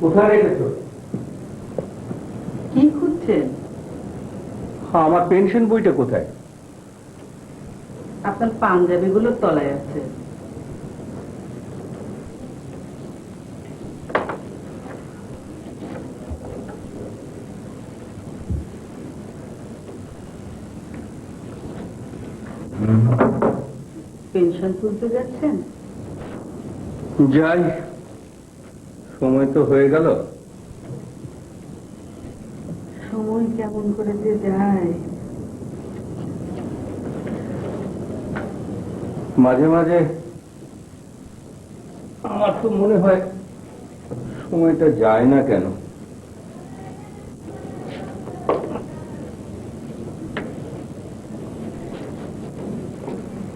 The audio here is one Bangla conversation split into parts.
কোথায় রেখেছো? কি খুঁজছেন? আমার পেনশন বইটা কোথায়? আপনার পাঞ্জাবিগুলোর তলায় আছে। পেনশন তুলতে যাচ্ছেন? যাই, সময় তো হয়ে গেল। সময় কেমন করে যে যায়। মাঝে মাঝে আমার তো মনে হয় সময়টা যায় না কেন।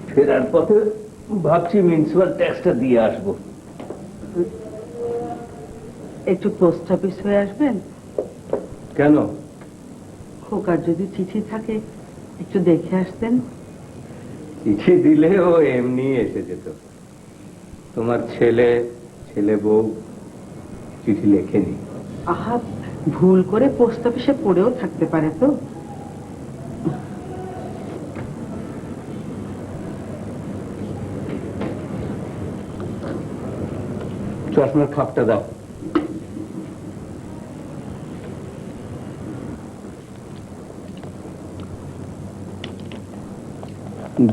ফেরার পথে ভাবছি মিউনিসিপাল ট্যাক্সটা দিয়ে আসবো। একটু পোস্ট অফিস হয়ে আসবেন। কেন? খোকার যদি চিঠি থাকে একটু দেখে আসতেন। চিঠি দিলে ও এমনি এসে যেত। তোমার ছেলে বউ চিঠি লেখেনি। আহা, ভুল করে পোস্ট অফিসে পড়েও থাকতে পারে তো। চশমার খাপটা দাও।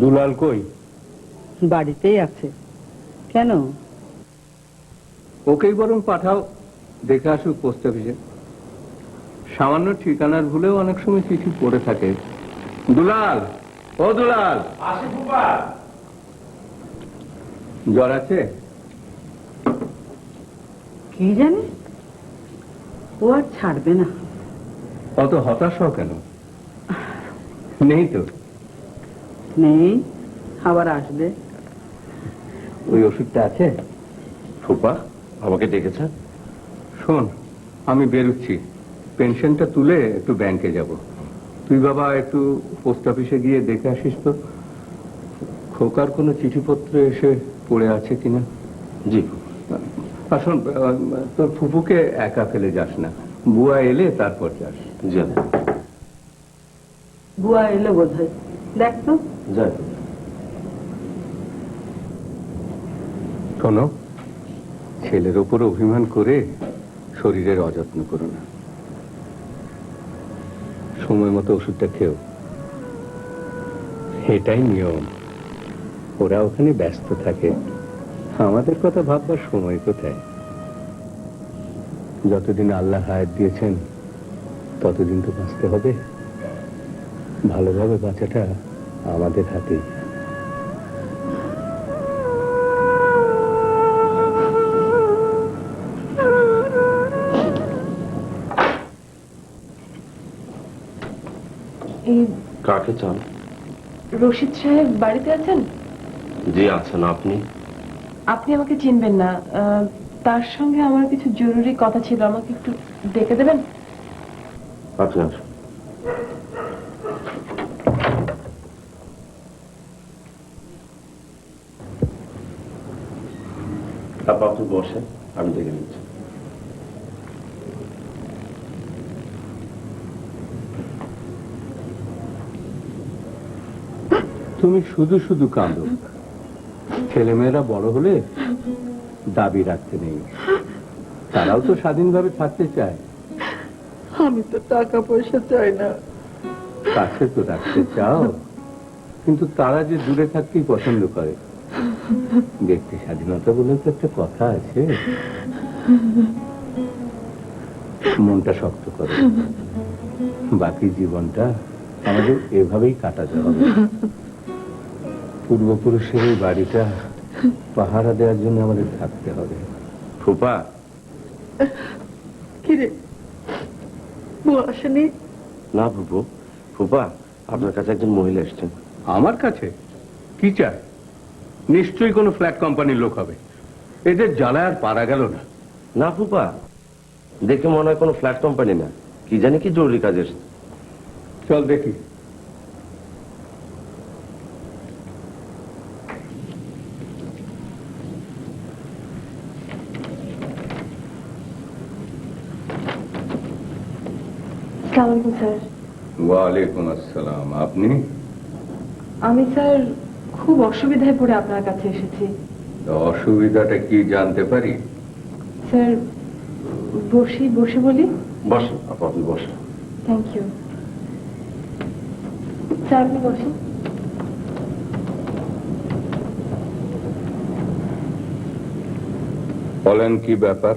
দুলাল কই? বাড়িতেই আছে। কেন? ওকেই বরং পাঠাও, দেখে আসুক পোস্ট অফিসে। সামান্য ঠিকানার ভুলেও অনেক সময় চিঠি পড়ে থাকে। দুলাল, ও দুলাল। আসি ফুপা। জ্বর আছে? কি জানি, ও আর ছাড়বে না। অত হতাশ হও কেন? নেই তো? নেই, আবার আসবে। ওই ওষুধটা আছে? ফুপা আমাকে ডেকেছেন? শোন, আমি বেরোচ্ছি, পেনশনটা তুলে একটু ব্যাংকে যাব। তুই বাবা একটু পোস্ট অফিসে গিয়ে দেখে আসিস তো খোকার কোনো চিঠিপত্র এসে পড়ে আছে কিনা। জি। আর শোন, তোর ফুপুকে একা ফেলে যাস না, বুয়া এলে তারপর যাস। জি বুয়া এলো বোধ হয়, দেখ তো। যাই। শোনো, ছেলের ওপর অভিমান করে শরীরের অযত্ন করো না। সময় মতো ওষুধটা খেও, এটাই নিয়ম। ওরা ওখানে ব্যস্ত থাকে, আমাদের কথা ভাববার সময় কোথায়। যতদিন আল্লাহ হায়াত দিয়েছেন ততদিন তো বাঁচতে হবে। ভালোভাবে বাঁচাটা আমাদের হাতেই। কাকে চান? রশিদ সাহেব বাড়িতে আছেন? জি আছেন। আপনি? আপনি আমাকে চিনবেন না, তার সঙ্গে আমার কিছু জরুরি কথা ছিল, আমাকে একটু ডেকে দেবেন? আপনি আসুন। তারপর আপনি বসেন, আমি ডেকে নিচ্ছি। তুমি শুধু শুধু কাঁদো। ছেলেমেয়েরা বড় হলে দাবি রাখতে নেই, তারাও তো স্বাধীনভাবে থাকতে চায়। আমি তো টাকা পয়সা চাই না। কাছে তো রাখতে চাও, কিন্তু তারা যে দূরে থাকতেই পছন্দ করে। ব্যক্তি স্বাধীনতা বলে তো একটা কথা আছে। মনটা শক্ত করে, বাকি জীবনটা আমাদের এভাবেই কাটাতে হবে। পূর্বপুরুষের এই বাড়িটা পাহারা দেওয়ার জন্য আমাদের থাকতে হবে। ফুপা। কিরে, বউ আসেনি? না ফুপু, ফুপা আপনার কাছে একজন মহিলা এসছেন। আমার কাছে কি চায়? নিশ্চয়ই কোনো ফ্ল্যাট কোম্পানির লোক হবে। এদের জ্বালায় আর পারা গেল না। না ফুপা, দেখে মনে হয় কোনো ফ্ল্যাট কোম্পানি না, কি জানি কি জরুরি কাজ এসছে। চল দেখি। আসসালামু আলাইকুম স্যার। ওয়ালাইকুম আসসালাম। আপনি? আমি স্যার খুব অসুবিধায় পড়ে আপনার কাছে এসেছি। অসুবিধাটা কি জানতে পারি? স্যার বসে বলি। বসেন আপা, আপনি বসেন। থ্যাংক ইউ স্যার, আপনি বসেন। বলেন কি ব্যাপার?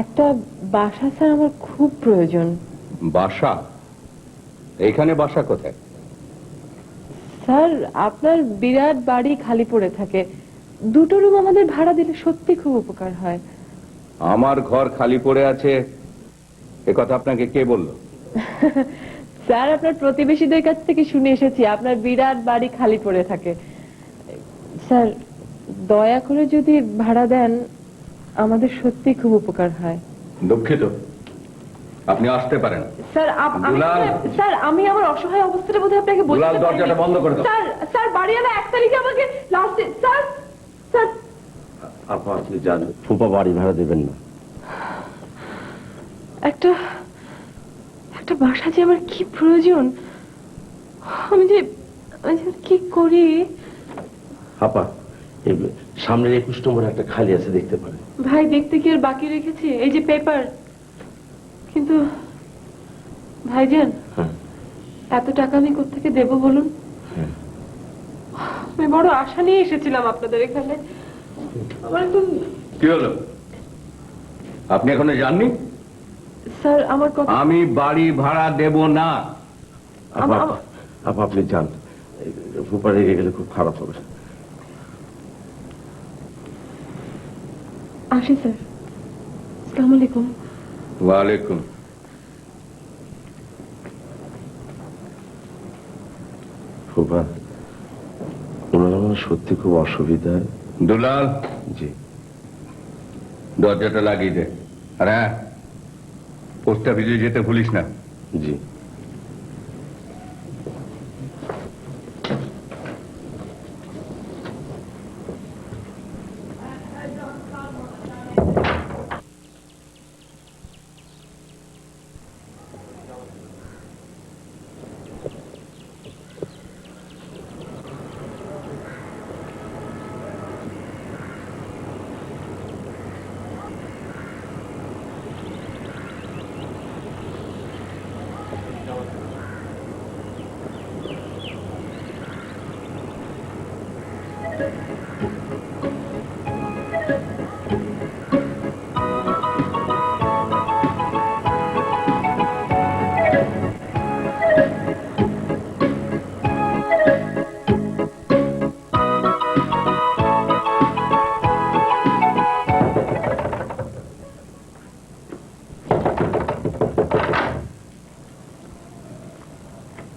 একটা বাসা স্যার আমার খুব প্রয়োজন। বাসা? এইখানে বাসা কোথায়? স্যার আপনার বিরাট বাড়ি খালি পড়ে থাকে, দুটো রুম আমাদের ভাড়া দিলে সত্যি খুব উপকার হয়। আমার ঘর খালি পড়ে আছে এ কথা আপনাকে কে বলল? স্যার আপনার প্রতিবেশীদের কাছ থেকে শুনে এসেছি আপনার বিরাট বাড়ি খালি পড়ে থাকে। স্যার দয়া করে যদি ভাড়া দেন আমাদের সত্যি খুব উপকার হয়। দুঃখিত, আপনি আসতে পারেন। স্যার দুলাল। স্যার আমি আমার অসহায় অবস্থাটা বোধহয় আপনাকে বলতে দুলাল, দরজাটা পারিনি। বন্ধ করে দাও। স্যার বাড়িওয়ালা 1 তারিখে আমাকে লাস্টে স্যার স্যার আপা আপনি জানেন ফুপা বাড়ি ভাড়া দেবেন না। একটা বাসা যে আমার কি প্রয়োজন, আমি যে কি করি। আপা এই সামনের 21 নম্বরে একটা খালি আছে, দেখতে পারেন। ভাই দেখতে কি আর বাকি রেখেছি? এই যে পেপার। কিন্তু ভাইজান হ্যাঁ। এত টাকা আমি কোত্থেকে দেবো বলুন? হ্যাঁ। আমি বড় আশা নিয়ে এসেছিলাম আপনাদের এখানে। আমার একদম। কি হলো? আপনি এখনো জাননি? স্যার আমার কথা। আমি বাড়ি ভাড়া দেব না। আপা আপা, আপা আপনি যান, ফুপা রেগে গেলে খুব খারাপ হবে। আসি স্যার। আসসালামু আলাইকুম। ওয়ালাইকুম। ফুপা ওনার আমার সত্যি খুব অসুবিধায়। দুলাল, জি। দরজাটা লাগিয়ে দে। আর হ্যাঁ, পোস্ট অফিসে যেতে ভুলিস না। জি।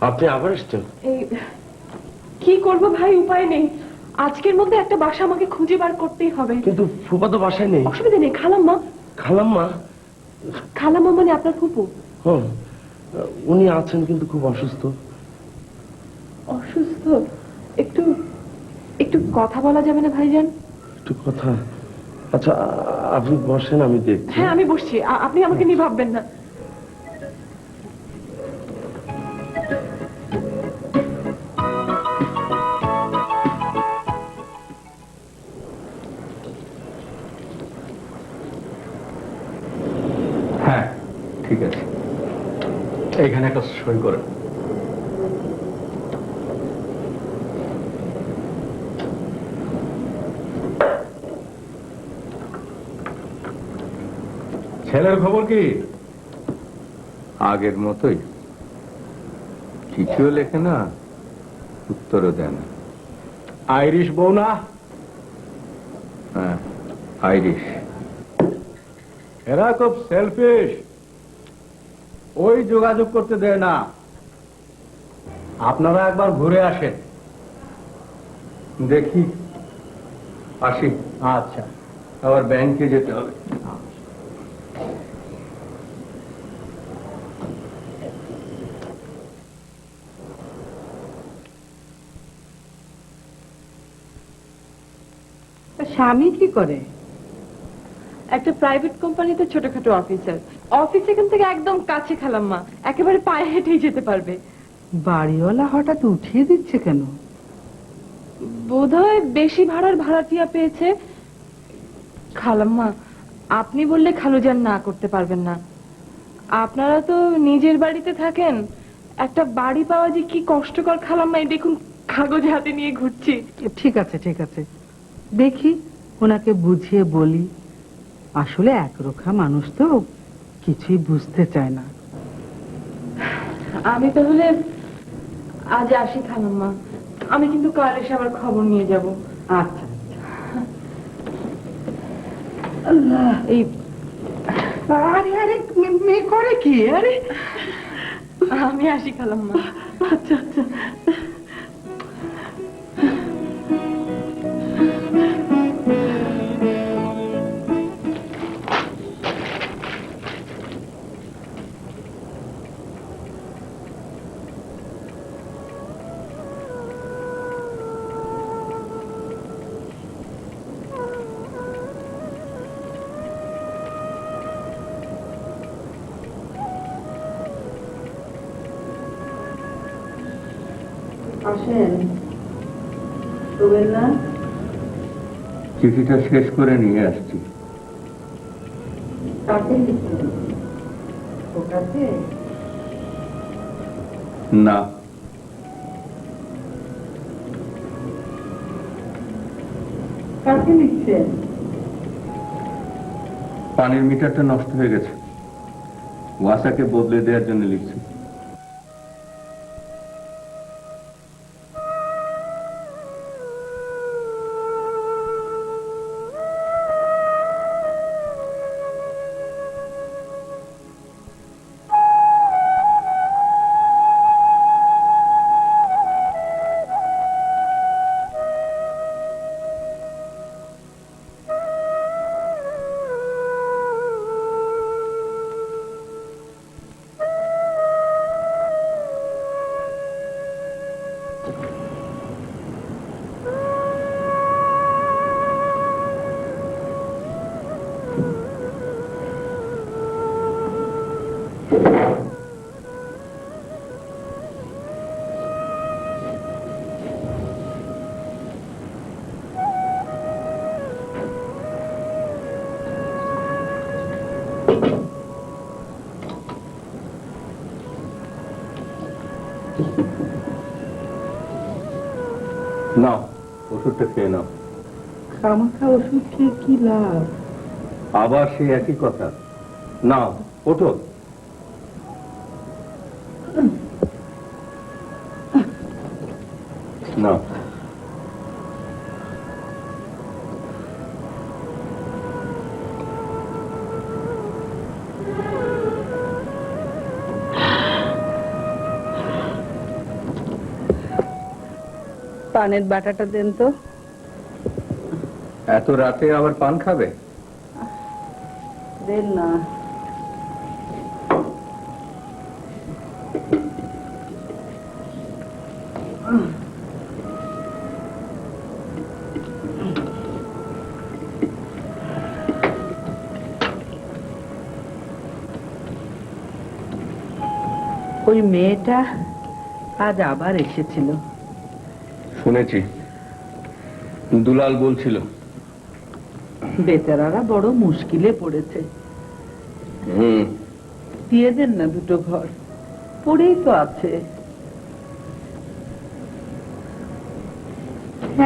আপনি আবার এসছেন? এই কি করব ভাই, উপায় নেই। আজকের মধ্যে একটা বাসা আমাকে খুঁজে বার করতেই হবে। কিন্তু ফুপা তো বাসায় নেই। অসুবিধা নেই, খালাম্মা। খালাম্মা? খালাম্মা মানে আপনার ফুপু? হ্যাঁ, উনি আছেন কিন্তু খুব অসুস্থ। অসুস্থ? একটু একটু কথা বলা যাবে না ভাইজান? একটু কথা? আচ্ছা আপনি বসেন, আমি দেখছি। হ্যাঁ আমি বসছি, আপনি আমাকে নিয়ে ভাববেন না। হ্যাঁ ঠিক আছে, এইখানে একটা সই করে। ছেলের খবর কি? আগের মতোই, চিঠিও লেখে না, উত্তরও দেয় না। আইরিশ বউ না? হ্যাঁ, আইরিশ। এরা খুব সেলফিশ, ওই যোগাযোগ করতে দেয় না। আপনারা একবার ঘুরে আসেন। দেখি, আসি। আচ্ছা। আবার ব্যাংকে যেতে হবে। স্বামী কি করে? একটা প্রাইভেট কোম্পানিতে ছোটখাটো অফিসার। অফিস এখান থেকে একদম কাছে খালাম্মা, একেবারে পায়ে হেঁটেই যেতে পারবে। বাড়িওয়ালা হঠাৎ উঠিয়ে দিচ্ছে কেন? বোধহয় বেশি ভাড়ার ভাড়াটিয়া পেয়েছে। খালাম্মা, আপনি বললে খালুজান না করতে পারবেন না। আপনারা তো নিজের বাড়িতে থাকেন, একটা বাড়ি পাওয়া যে কি কষ্টকর খালাম্মা, এই দেখুন কাগজ হাতে নিয়ে ঘুরছি। ঠিক আছে ঠিক আছে, দেখি ওনাকে বুঝিয়ে বলি। আসলে একরোখা মানুষ তো, কিছুই বুঝতে চায় না। আমি তাহলে আজ আসি খালাম্মা, আমি কিন্তু কাল এসে আবার খবর নিয়ে যাব। আচ্ছা আল্লাহ, এই আরে আরে মেয়ে করে কি? আরে আমি আসি খালাম্মা। আচ্ছা আচ্ছা। আসেন, তবেন না? চিঠিটা শেষ করে নিয়ে আসছি। কাকে লিখছেন? ওটাতে? না, কাকে লিখছেন? পানির মিটারটা নষ্ট হয়ে গেছে, ওয়াসাকে বদলে দেওয়ার জন্য লিখছি। নাও, ওষুধটা খেয়ে নাও। খামাখা ওষুধ খেয়ে কি লাভ? আবার সেই একই কথা। নাও, ওঠো। নাও। পানের বাটাটা দেন তো। এত রাতে আবার পান খাবে? দেন না। ওই মেয়েটা আজ আবার এসেছিল। শুনেছি, দুলাল বলছিল। বেচারারা বড় মুশকিলে পড়েছে। হুম, দিয়ে দেন না দুটো ঘর, পড়েই তো আছে।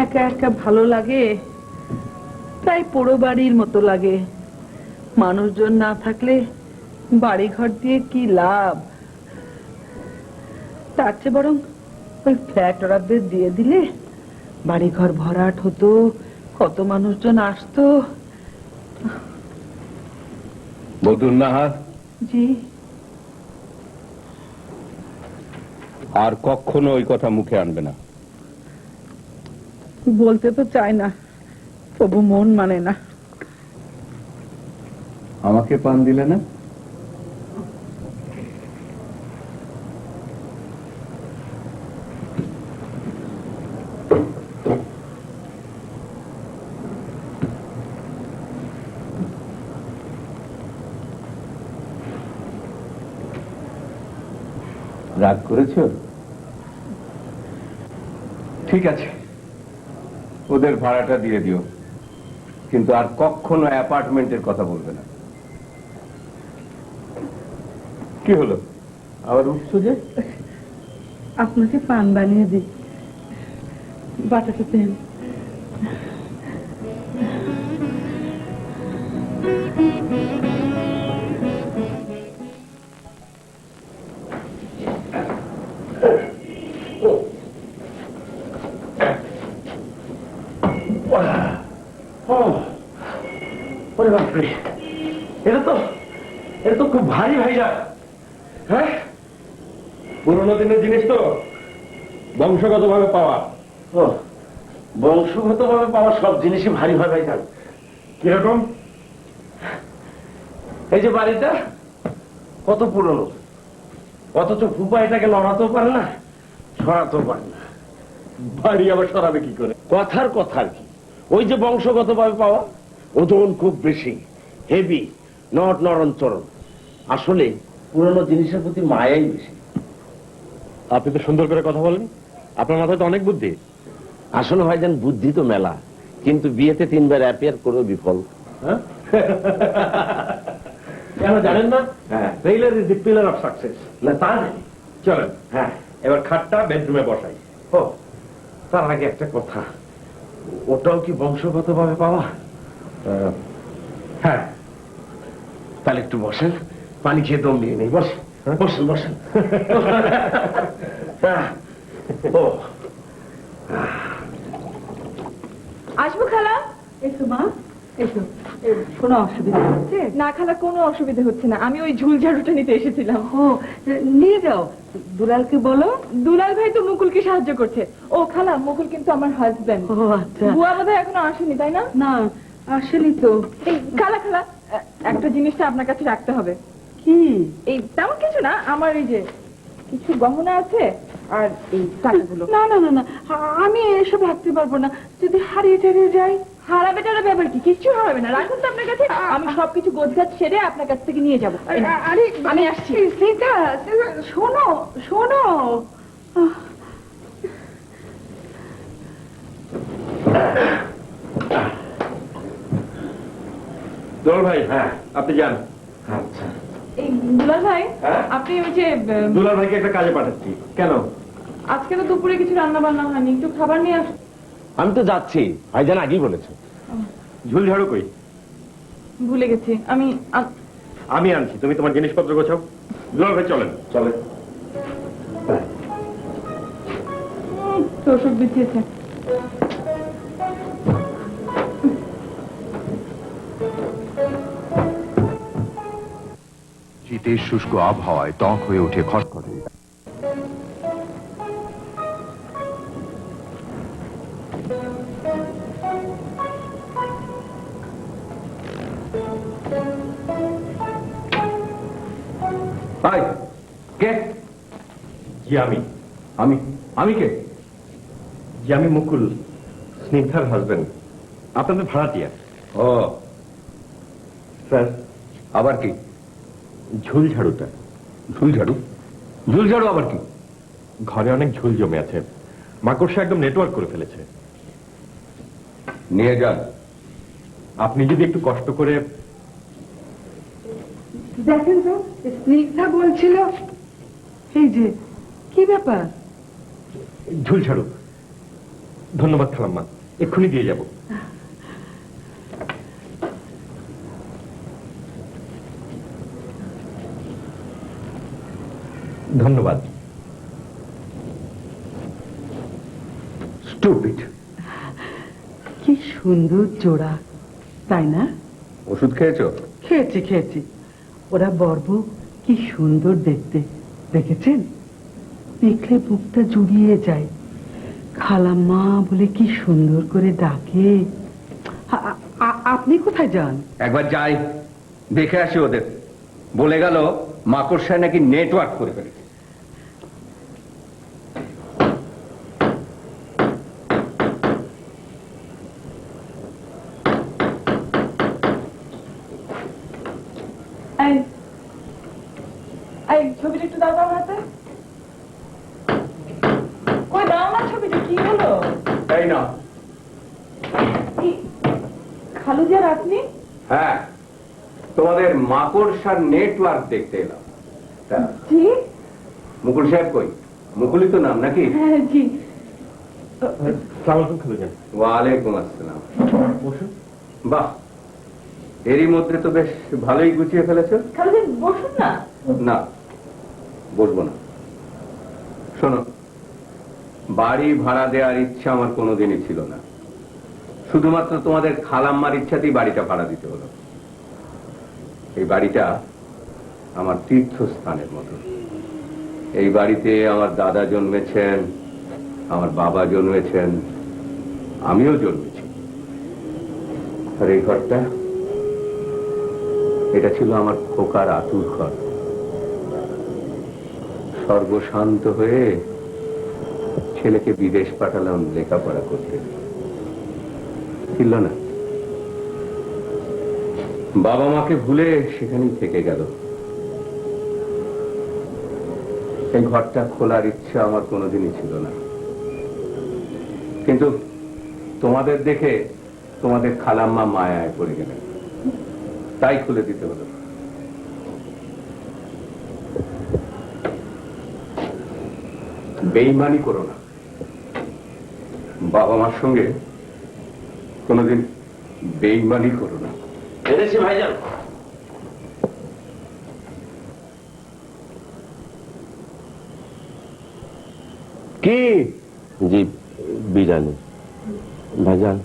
একা একা ভালো লাগে, তাই পোড়ো বাড়ির মতো লাগে। মানুষজন না থাকলে বাড়ি ঘর দিয়ে কি লাভ? তার চেয়ে বরং ওই ফ্ল্যাট ওরাদের দিয়ে দিলে বাড়ি ঘর ভরাট হতো, কত মানুষজন আসতো। বদুল নাহার জি, আর কখনো ওই কথা মুখে আনবে না। বলতে তো চাই না, তবু মন মানে না। আমাকে পান দিলে না? রাগ করেছো? ঠিক আছে, ওদের ভাড়াটা দিয়ে দিও, কিন্তু আর কখনো অ্যাপার্টমেন্টের কথা বলবে না। কি হলো, আবার উঠছো যে? আপনাকে পান বানিয়ে দিই, বাটাটা দেন। ওরে বাপরে, এটা তো খুব ভারী ভাইরা। হ্যাঁ, পুরোনো দিনের জিনিস তো, বংশগত ভাবে পাওয়া। ও, বংশগত ভাবে পাওয়া সব জিনিসই ভারী হয় ভাইজান। কিরকম? এই যে বাড়িটা কত পুরনো, অথচ ফুপা এটাকে লড়াতেও পারে না, সরাতেও পারে না। বাড়ি আবার সরাবে কি করে? কথার কথা আর কি, ওই যে বংশগত ভাবে পাওয়া, ওজন খুব বেশি, হেভি, নট নরঞ্চরণ। আসলে পুরনো জিনিসের প্রতি মায়াই বেশি। আপনি তো সুন্দর করে কথা বলেন, আপনার মাথায় তো অনেক বুদ্ধি। আসলে ভাইজান বুদ্ধি তো মেলা, কিন্তু বিয়েতে 3 বার অ্যাপিয়ার করেও বিফল। হ্যাঁ? কেন জানেন না? হ্যাঁ, failure is the pillar of success. না তা নেই। চলেন, হ্যাঁ, এবার খাটটা বেডরুমে বসাই। ও, তার আগে একটা কথা, ওটাও কি বংশগত ভাবে পাওয়া? হ্যাঁ, তাহলে একটু বসেন, পানি খেয়ে দম নিয়ে নেই। বসেন বসেন বসেন। হ্যাঁ, ও আসবো খালা? এসো মা, এসো। কোনো অসুবিধা হচ্ছে? না খালা, কোনো অসুবিধা হচ্ছে না, আমি ওই ঝুল ঝাড়ুটা নিতে এসেছিলাম। ও, নিয়ে যাও, দুলালকে বলো। দুলাল ভাই তো মুকুলকে সাহায্য করছে। ও খালা, মুকুল কিন্তু আমার হাজবেন্ড। ও আচ্ছা। বুয়া বোধহয় এখনো আসেনি, তাই না? না, আসেনি তো। এই খালা খালা, একটা জিনিসটা আপনার কাছে রাখতে হবে। কি? এই তেমন কিছু না, আমার এই যে কিছু গহনা আছে আর এই টাকাগুলো। না না না না, আমি এসব রাখতে পারবো না, যদি হারিয়ে টারিয়ে যাই। হারাবে টারাবে আবার কি? কিচ্ছু হারাবে না, রাখুন তো আপনার কাছে। আমি সবকিছু গোছগাছ সেরে আপনার কাছ থেকে নিয়ে যাবো। এই নাও। আরে আমি আসছি। সীতা, শোনো শোনো। দোল ভাই, হ্যাঁ, আপনি যান। আচ্ছা। এই দুলাল ভাই, হ্যাঁ? আপনি ওই যে দুলাল ভাইকে একটা কাজে পাঠাচ্ছি। কেন? আজকে তো দুপুরে কিছু রান্না বান্না হয়নি, একটু খাবার নিয়ে আস। আমি তো যাচ্ছি, ভাইজান আগেই বলেছে। ঝুল ঝাড়ু কই? ভুলে গেছি আমি। আমি আনছি, তুমি তোমার জিনিসপত্র গোছাও। দুলাল ভাই চলেন। চলে। তোষক বিছিয়েছে। শীতের শুষ্ক আবহাওয়ায় ত্বক হয়ে ওঠে খটখটে। হাই, কে? জি আমি। আমি আমি কে? জি আমি মুকুল, স্নিগ্ধার হাজবেন্ড, আপনাদের ভাড়াটিয়া। ও স্যার, আবার কি? ঝুল ঝাড়ুটা। ঝুল ঝাড়ু? ঝুল ঝাড়ু আবার কি? ঘরে অনেক ঝুল জমে আছে, মাকড়সা একদম নেটওয়ার্ক করে ফেলেছে। নিয়ে যান। আপনি যদি একটু কষ্ট করে। দেখেন তো, স্নিগ্ধা বলছিল। এই যে, কি ব্যাপার? ঝুল ঝাড়ু। ধন্যবাদ খালাম্মা, এক্ষুনি দিয়ে যাব। ধন্যবাদ। স্টুপিড। কি সুন্দর জোড়া, তাই না? ওষুধ খেয়েছো? খেয়েছি খেয়েছি। ওরা বর্ব কি সুন্দর দেখতে, দেখেছেন? দেখলে বুকটা জুড়িয়ে যায়। খালাম্মা বলে কি সুন্দর করে ডাকে। আপনি কোথায় যান? একবার যাই, দেখে আসি ওদের। বলে গেল মাকড়সায় নাকি নেটওয়ার্ক করে ফেলেছে। এই এই ছবিটা একটু দাও আমার হাতে। এই না। খালুজার আপনি? হ্যাঁ, তোমাদের মাকড়সার নেটওয়ার্ক দেখতে এলাম। তা জি মুকুল সাহেব কই? মুকুলই তো নাম নাকি? হ্যাঁ জি। সালাম আলাইকুম খালুজান। ওয়ালাইকুম আসসালাম। বাহ, এরই মধ্যে তো বেশ ভালোই গুছিয়ে ফেলেছো। খালুজান বসুন না। না, বসবো না। শোনো, বাড়ি ভাড়া দেওয়ার ইচ্ছা আমার কোনোদিনই ছিল না। শুধুমাত্র তোমাদের খালাম্মার ইচ্ছাতেই বাড়িটা ভাড়া দিতে হলো। এই বাড়িটা আমার তীর্থস্থানের মতো। এই বাড়িতে আমার দাদা জন্মেছেন, আমার বাবা জন্মেছেন, আমিও জন্মেছি। আর এই ঘরটা, এটা ছিল আমার খোকার আতুর ঘর। সর্বশান্ত হয়ে ছেলেকে বিদেশ পাঠালাম লেখাপড়া করতে, ছিল না। বাবা মাকে ভুলে সেখানেই থেকে গেল। এই ঘরটা খোলার ইচ্ছা আমার কোনোদিনই ছিল না, কিন্তু তোমাদের দেখে তোমাদের খালাম্মা মায়ায় পড়ে গেলেন, তাই খুলে দিতে হলো। বেইমানি করো না, বাবা মার সঙ্গে কোনোদিন বেইমানি করো না। এনেছি ভাইজান। কি? জি, বিরিয়ানি ভাইজান।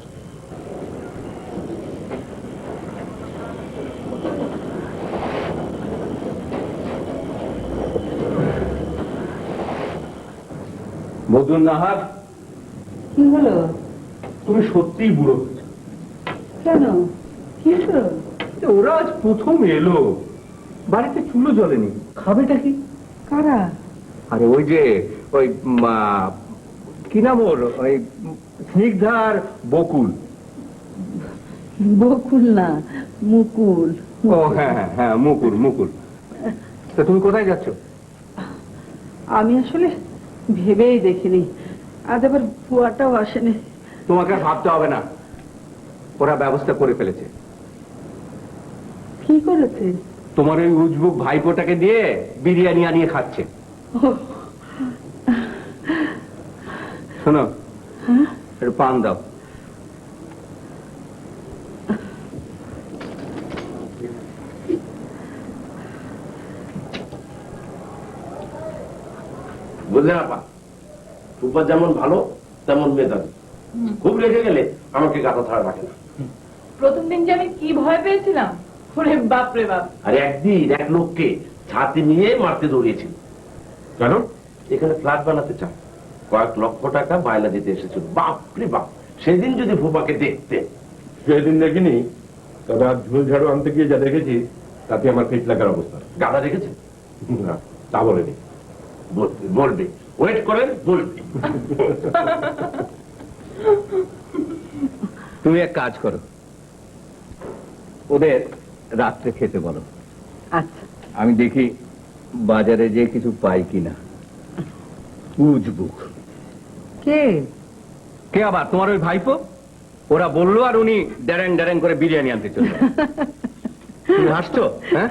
মধুর নাহার, কি হলো? তুমি সত্যিই বুড়ো হয়েছো। কেন, কি হলো? ওরা আজ প্রথম এলো, বাড়িতে চুলো জ্বলেনি, খাবেটা কি? কারা? আরে ওই যে ওই কি নাম ওর, ওই স্নিগ্ধার বকুল। বকুল না, মুকুল। ও হ্যাঁ হ্যাঁ হ্যাঁ, মুকুল মুকুল। তা তুমি কোথায় যাচ্ছ? আমি আসলে ভেবেই দেখিনি, আজ আবার বুয়াটাও আসেনি। তোমাকে আর ভাবতে হবে না, ওরা ব্যবস্থা করে ফেলেছে। কি করেছে? তোমার ওই উজবুক ভাইপোটাকে দিয়ে বিরিয়ানি আনিয়ে খাচ্ছে। শোনো, একটু পান দাও। বুঝলে আপা, ফুপা যেমন ভালো তেমন মেধাবী। খুব রেগে গেলে আমাকে গাথা ছাড়া রাখে না। প্রথম দিন যে আমি কি ভয় পেয়েছিলাম, ওরে বাপ রে বাপ। আর একদিন এক লোককে ছাতি নিয়ে মারতে দৌড়িয়েছিল। কেন? এখানে ফ্ল্যাট বানাতে চায়, কয়েক লক্ষ টাকা বায়না দিতে এসেছিল। বাপ রে বাপ, সেদিন যদি ফুপাকে দেখতে। সেদিন দেখিনি, তবে আজ ঝুল ঝাড়ু আনতে গিয়ে যা দেখেছি তাতে আমার ফিট লাগার অবস্থা। গাদা রেখেছে? না, তা বলেনি। বলবে বলবে, ওয়েট করেন, বলবে। তুমি এক কাজ করো, ওদের রাত্রে খেতে বলো। আচ্ছা, আমি দেখি বাজারে যে কিছু পাই কিনা। উজবুক কে? কে আবার? তোমার ওই ভাইপো। ওরা বললো আর উনি ড্যারেং ড্যারেং করে বিরিয়ানি আনতে চলল। তুমি হাসছো? হ্যাঁ,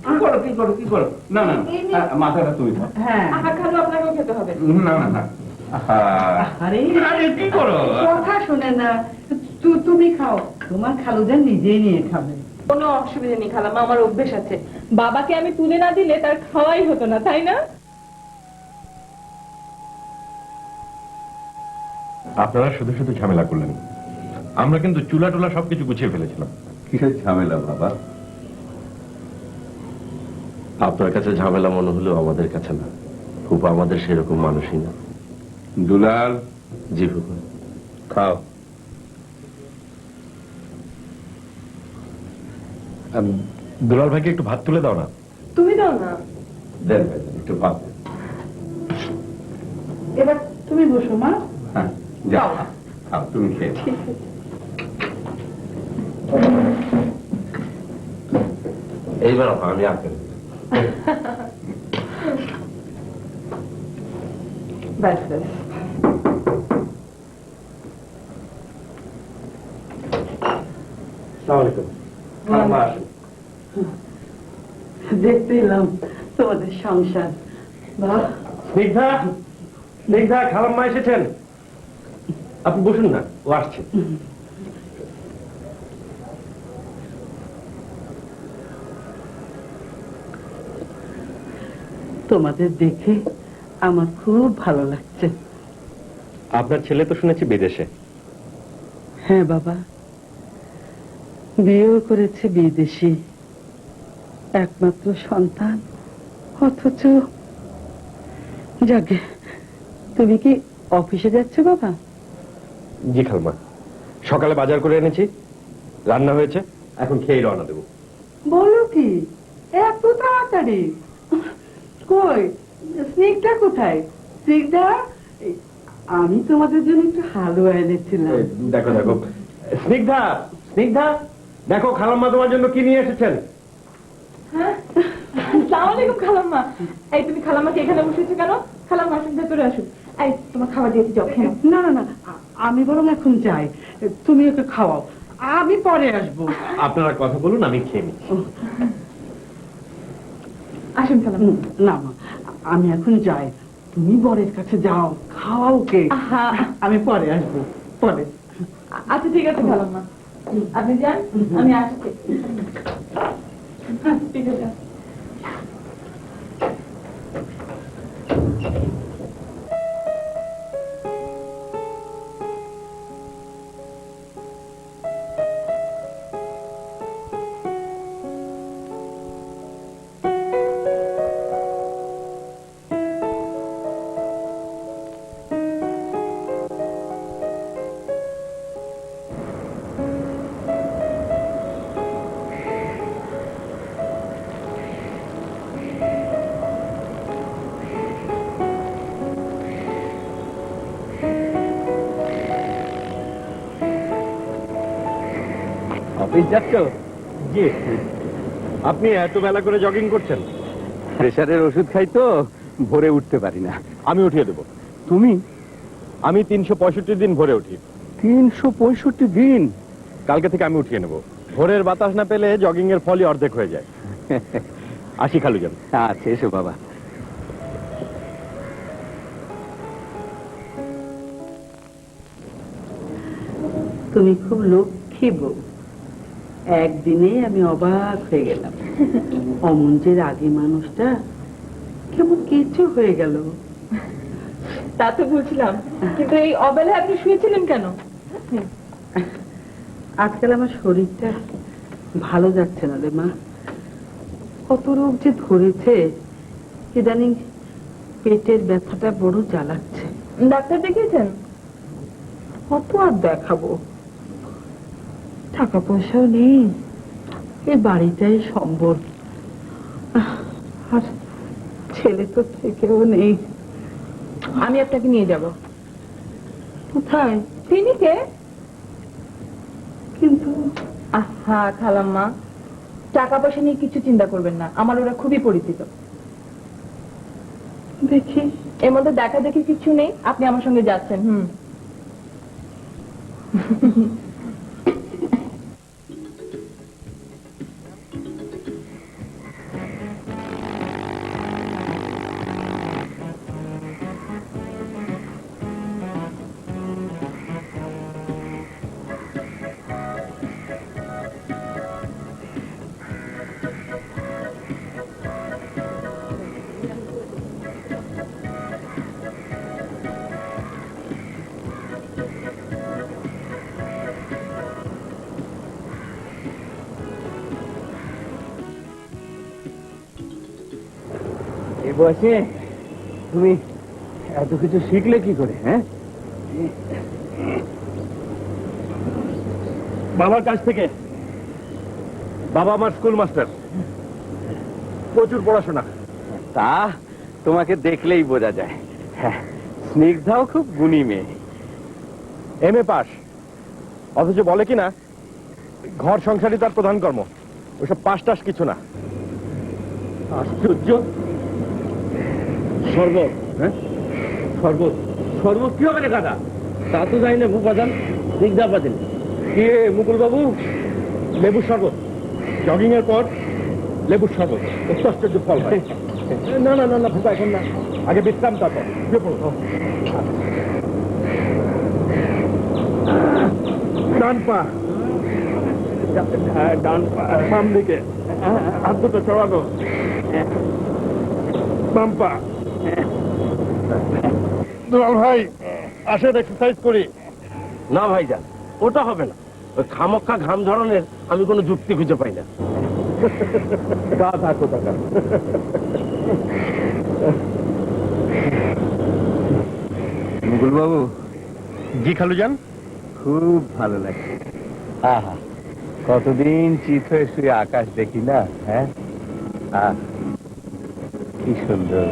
কি করো কি করো কি করো? না না না, মাথাটা তুমি খাও। হ্যাঁ, খালু আপনাকেও খেতে হবে। না না না, আরে আরে কি করো? কথা শুনে না, তুমি খাও, তোমার খালুজান নিজেই নিয়ে খাবে। কোনো অসুবিধা নেই খালাম্মা, আমার অভ্যেস আছে। বাবাকে আমি তুলে না দিলে তার খাওয়াই হতো না, তাই না? আপনারা শুধু শুধু ঝামেলা করলেন। আমরা কিন্তু চুলা টুলা সবকিছু গুছিয়ে ফেলেছিলাম। কিসের ঝামেলা বাবা? আপনার কাছে ঝামেলা মনে হলেও আমাদের কাছে না। ফুপা আমাদের সেরকম মানুষই না। দুলাল, জি ফুপা। খাও। দুলাল ভাইকে একটু ভাত তুলে দাও না। তুমি দাও না। দেন ভাই, একটু ভাত দেন। এবার তুমি বসো মা। হ্যাঁ, যাও খাও, তুমি খেয়ে নাও। এইবার আমি আর কেন ব্যাস ব্যাস। দেখতে এলাম তোমাদের সংসার। বাহ, স্নিগ্ধা, স্নিগ্ধা, খালাম্মা এসেছেন। আপনি বসুন না, ও আসছে। তোমাদের দেখে আমার খুব ভালো লাগছে। আপনার ছেলে তো শুনেছি বিদেশে। হ্যাঁ বাবা, বিয়েও করেছে বিদেশি, একমাত্র সন্তান, অথচ যাকে। তুমি কি অফিসে যাচ্ছ বাবা? জি খালমা, সকালে বাজার করে এনেছি, রান্না হয়েছে, এখন খেয়ে রওনা দেবো। বলো কি, এত তাড়াতাড়ি? কই স্নিগ্ধা কোথায়? স্নিগ্ধা, আমি তোমাদের জন্য একটু হালুয়া এনেছিলাম। দেখো দেখো, স্নিগ্ধা, স্নিগ্ধা, দেখো খালাম্মা তোমার জন্য কি নিয়ে এসেছেন। আসসালামু আলাইকুম খালাম্মা। এই তুমি খালাম্মাকে এখানে বসেছো কেন? খালাম্মা আসুন, ভেতরে আসুন। এই তোমার খাবার দিয়েছি, যাও খেয়ে নাও। না না না, আমি বরং এখন যাই, তুমি ওকে খাওয়াও, আমি পরে আসবো। আপনারা কথা বলুন, আমি খেয়ে নিই। আসুন খালাম্মা। না মা, আমি এখন যাই, তুমি বরের কাছে যাও, খাওয়াও ওকে, আহা। আমি পরে আসবো, পরে। আচ্ছা ঠিক আছে খালাম্মা, আপনি যান, আমি আসছি। ঠিক আছে। অফিস যাচ্ছ? জি। আপনি এত বেলা করে জগিং করছেন? প্রেশারের ওষুধ খাই তো ভোরে উঠতে পারি না। আমি উঠিয়ে দেবো। তুমি? আমি 365 দিন ভোরে উঠি। 365 দিন? কালকে থেকে আমি উঠিয়ে নেব। ভোরের বাতাস না পেলে জগিং এর ফলই অর্ধেক হয়ে যায়। আসি খালু যান। আচ্ছা, এসো বাবা। তুমি খুব লক্ষ্মী বউ। একদিনেই আমি অবাক হয়ে গেলাম, অমন যে রাগী মানুষটা কেমন কিছু হয়ে গেল। তা তো বুঝলাম, কিন্তু এই অবেলায় আপনি শুয়েছিলেন কেন? আজকাল আমার শরীরটা ভালো যাচ্ছে না রে মা, কত রোগ যে ধরেছে, ইদানিং পেটের ব্যথাটা বড় জ্বালাচ্ছে। ডাক্তার দেখিয়েছেন? কত আর দেখাবো, টাকা পয়সাও নেই, এই বাড়িটাই সম্বল, আর ছেলে তো থেকেও নেই। আমি আপনাকে নিয়ে যাব। কোথায়? ক্লিনিকে। কিন্তু আহা খালাম্মা, টাকা পয়সা নিয়ে কিছু চিন্তা করবেন না, আমার ওরা খুবই পরিচিত। দেখি, এর মধ্যে দেখা দেখি কিছু নেই, আপনি আমার সঙ্গে যাচ্ছেন। এই বয়সে তুমি এত কিছু শিখলে কি করে? হ্যাঁ, বাবার কাছ থেকে। বাবা আমার স্কুল মাস্টার, প্রচুর পড়াশোনা। তা তোমাকে দেখলেই বোঝা যায়। হ্যাঁ, স্নিগ্ধাও খুব গুণী মেয়ে। MA পাস, অথচ বলে কিনা ঘর সংসারই তার প্রধান কর্ম। ওইসব পাস টাস কিছু না। আশ্চর্য। শরবত হ্যাঁ, শরবত? শরবত কি হবে রে গাদা? তা তো জানি না ভূপাদান, দিগদা পাতেন। কে মুকুল বাবু? লেবু শরবত, জগিং এর পর লেবুর শরবত, অতি আশ্চর্য ফল হয়। না না না না ভূপা, এখন না, আগে বিশ্রাম, তারপর শুয়ে পড়ো। ডান পা, ডান পা বাম দিকে, হাত দুটো চড়ানো, বাম পা। দুলাল ভাই আসেন এক্সারসাইজ করি। না ভাইজান, ওটা হবে না। ওই খামক্কা ঘাম ঝরানোর আমি কোনো যুক্তি খুঁজে পাই না। গা থাকো টাকা। মুকুল বাবু। জি খালুজান। খুব ভালো লাগছে। আহা, কতদিন চিত হয়ে শুয়ে আকাশ দেখি না। হ্যাঁ, আহ, কি সুন্দর।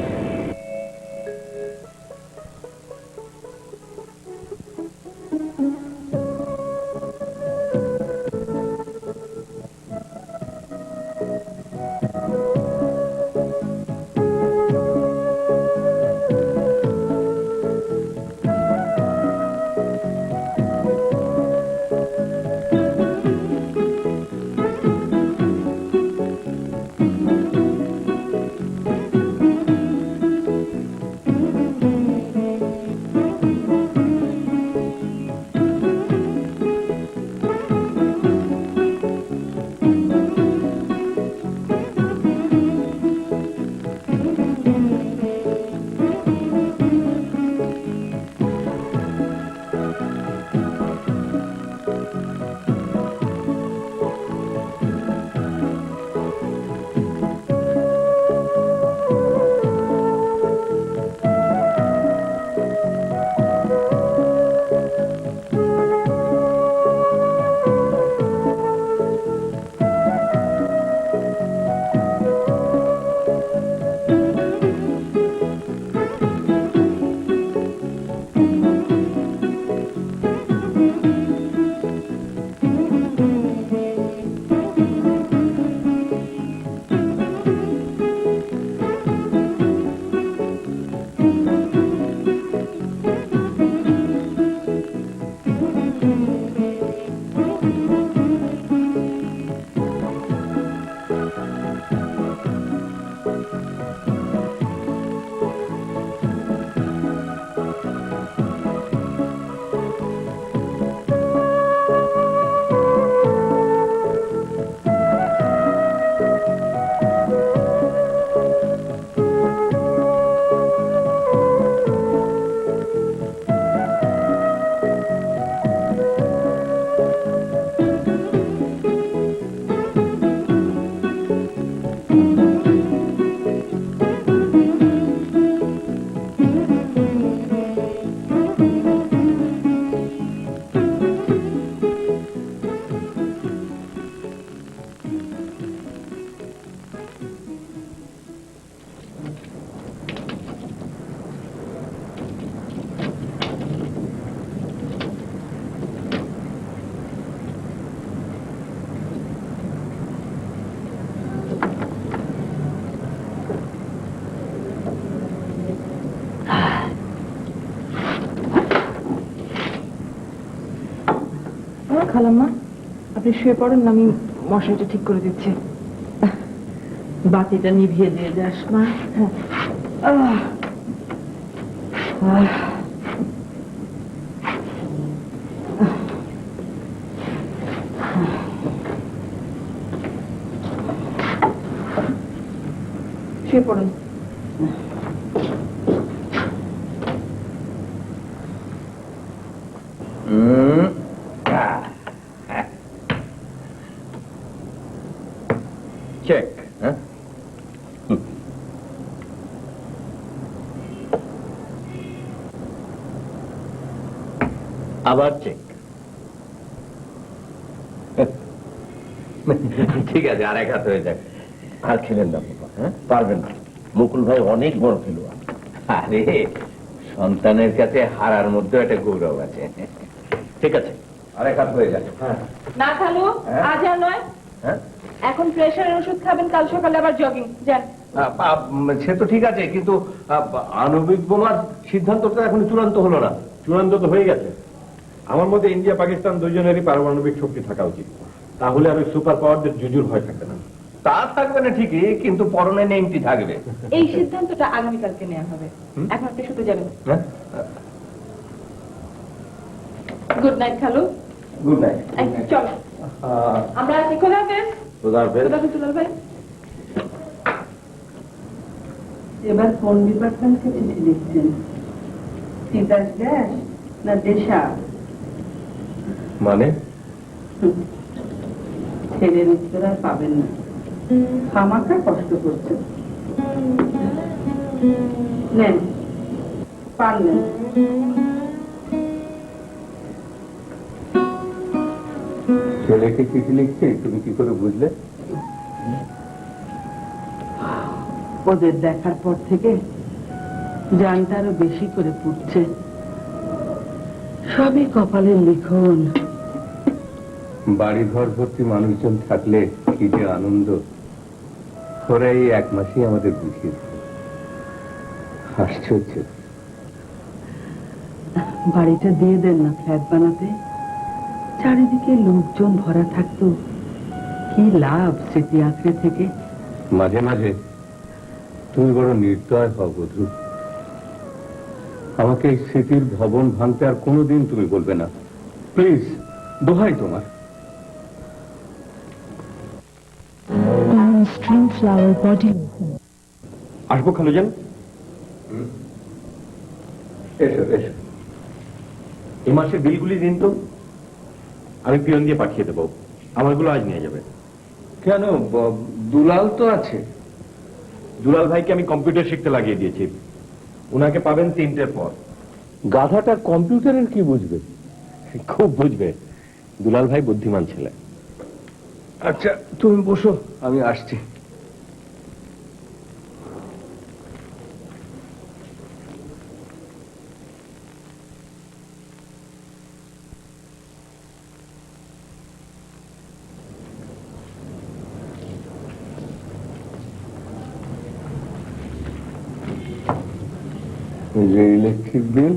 খালাম্মা, আপনি শুয়ে পড়েন, আমি মশারিটা ঠিক করে দিচ্ছি। বাতিটা নিভিয়ে দিয়ে যাস মা। শুয়ে পড়েন। চেক। হ্যাঁ, আবার চেক। ঠিক আছে, আর এক হাত হয়ে যাক। আর খেলেন না বাবা, হ্যাঁ পারবেন না। মুকুল ভাই অনেক বড় খেলোয়াড়। আরে, সন্তানের কাছে হারার মধ্যে একটা গৌরব আছে। ঠিক আছে, আর এক হাত হয়ে যাক। হ্যাঁ না খালু, আজ আর নয়। হ্যাঁ, এখন প্রেশারের ওষুধ খাবেন, কাল সকালে আবার জগিং যান। সে তো ঠিক আছে, কিন্তু আণবিক বোমার সিদ্ধান্তটা এখন চূড়ান্ত হলো না। চূড়ান্ত তো হয়ে গেছে। আমার মতে ইন্ডিয়া পাকিস্তান দুজনেরই পারমাণবিক শক্তি থাকা উচিত, তাহলে আর সুপার পাওয়ারদের জুজুর ভয় থাকবে না। তা থাকবে না ঠিকই, কিন্তু পরনে নেমটি থাকবে। এই সিদ্ধান্তটা আগামীকালকে নেওয়া হবে। এখন আপনি শুতে যাবেন। হ্যাঁ, গুড নাইট খালু। Good night. চলো আমরা আছি। খোদা হাফেজ। খোদা হাফেজ। খোদা হাফেজ দুলাল ভাই। এবার কোন ডিপার্টমেন্টকে চিঠি লিখছেন? তিতাস গ্যাস না দেশা? মানে ছেলের উত্তর আর পাবেন না, খামাখা কষ্ট করছেন। নেন, পারলেন। ছেলেকে চিঠি লিখছে, তুমি কি করে বুঝলে? ওদের দেখার পর থেকে জানটা আরো বেশি করে পুড়ছে। সবই কপালের লিখন। বাড়ি ঘর ভর্তি মানুষজন থাকলে কি যে আনন্দ, ওরা এই 1 মাসই আমাদের বুঝিয়েছে। আশ্চর্য। বাড়িটা দিয়ে দেন না ফ্ল্যাট বানাতে, চারিদিকে লোকজন ভরা থাকতো। কি লাভ স্মৃতি আঁকড়ে থেকে। মাঝে মাঝে তুমি বড় নির্দয় হও বধূ। আমাকে এই স্মৃতির ভবন ভাঙতে আর কোনোদিন তুমি বলবে না, প্লিজ, দোহাই তোমার। String flower body. আসবো খালুজান? এসো এসো। এই মাসের বিলগুলি দিন তো, আমি পিয়ন দিয়ে পাঠিয়ে দেবো। আমারগুলো আজ নিয়ে যাবে। কেন, দুলাল তো আছে। দুলাল ভাইকে আমি কম্পিউটার শিখতে লাগিয়ে দিয়েছি, উনাকে পাবেন 3টের পর। গাধাটা কম্পিউটারের কি বুঝবে? খুব বুঝবে, দুলাল ভাই বুদ্ধিমান ছেলে। আচ্ছা তুমি বসো, আমি আসছি। এই যে ইলেকট্রিক বিল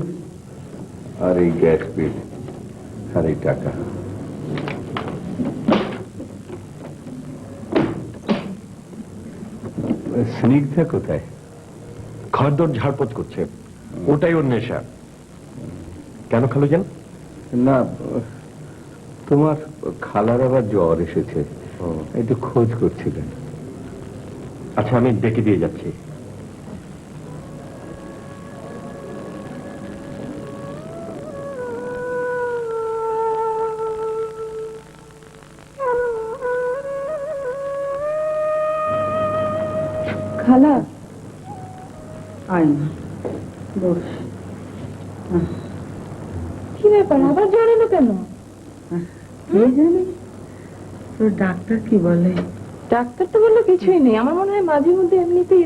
আর এই গ্যাস বিল আর এই টাকা। স্নিগ্ধা কোথায়? ঘরদোর ঝাড়পোছ করছে, ওটাই ওর নেশা। কেন খালুজান? না, তোমার খালার আবার জ্বর এসেছে, একটু খোঁজ করছিলেন। আচ্ছা, আমি ডেকে দিয়ে যাচ্ছি। খালা, আয় না, বস। কি ব্যাপার, আবার জ্বর এলো কেন? কে জানি তোর ডাক্তার কি বলে। ডাক্তার তো বললো কিছুই নেই, আমার মনে হয় মাঝে মধ্যে এমনিতেই।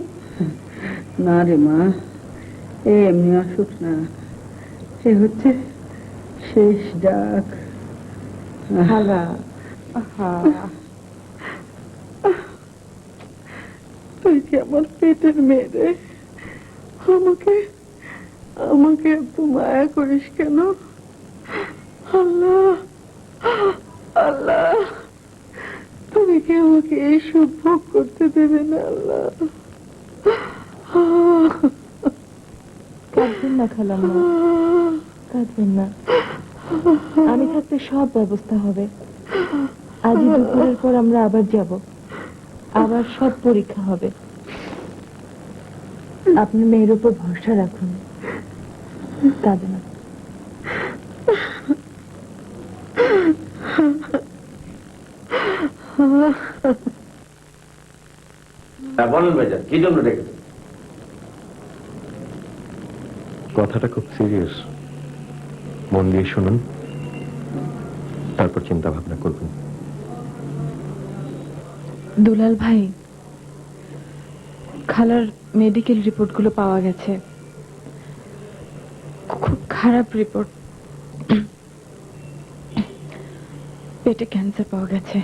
না রে মা, এমনি অসুখ না, সে হচ্ছে শেষ ডাক। খালা, তুই কি আমার পেটের মেয়ে রে? আমাকে আমাকে এত মায়া করিস কেন? আল্লাহ আল্লাহ, তুমি কি আমাকে এই সব ভোগ করতে দেবে না? আল্লাহ, কাঁদবেন না খালাম্মা, কাঁদবেন না। আমি থাকতে সব ব্যবস্থা হবে। আজ দুপুরের পর আমরা আবার যাব, আবার সব পরীক্ষা হবে। আপনি মেয়ের উপর ভরসা রাখুন, কাঁদে না। বলেন ভাইজান, কি জন্য ডেকেছেন? কথাটা খুব সিরিয়াস, মন দিয়ে শুনুন, তারপর চিন্তা ভাবনা করবেন। দুলাল ভাই, খালার মেডিকেল রিপোর্টগুলো পাওয়া গেছে, খুব খারাপ রিপোর্ট। পেটে ক্যান্সার পাওয়া গেছে।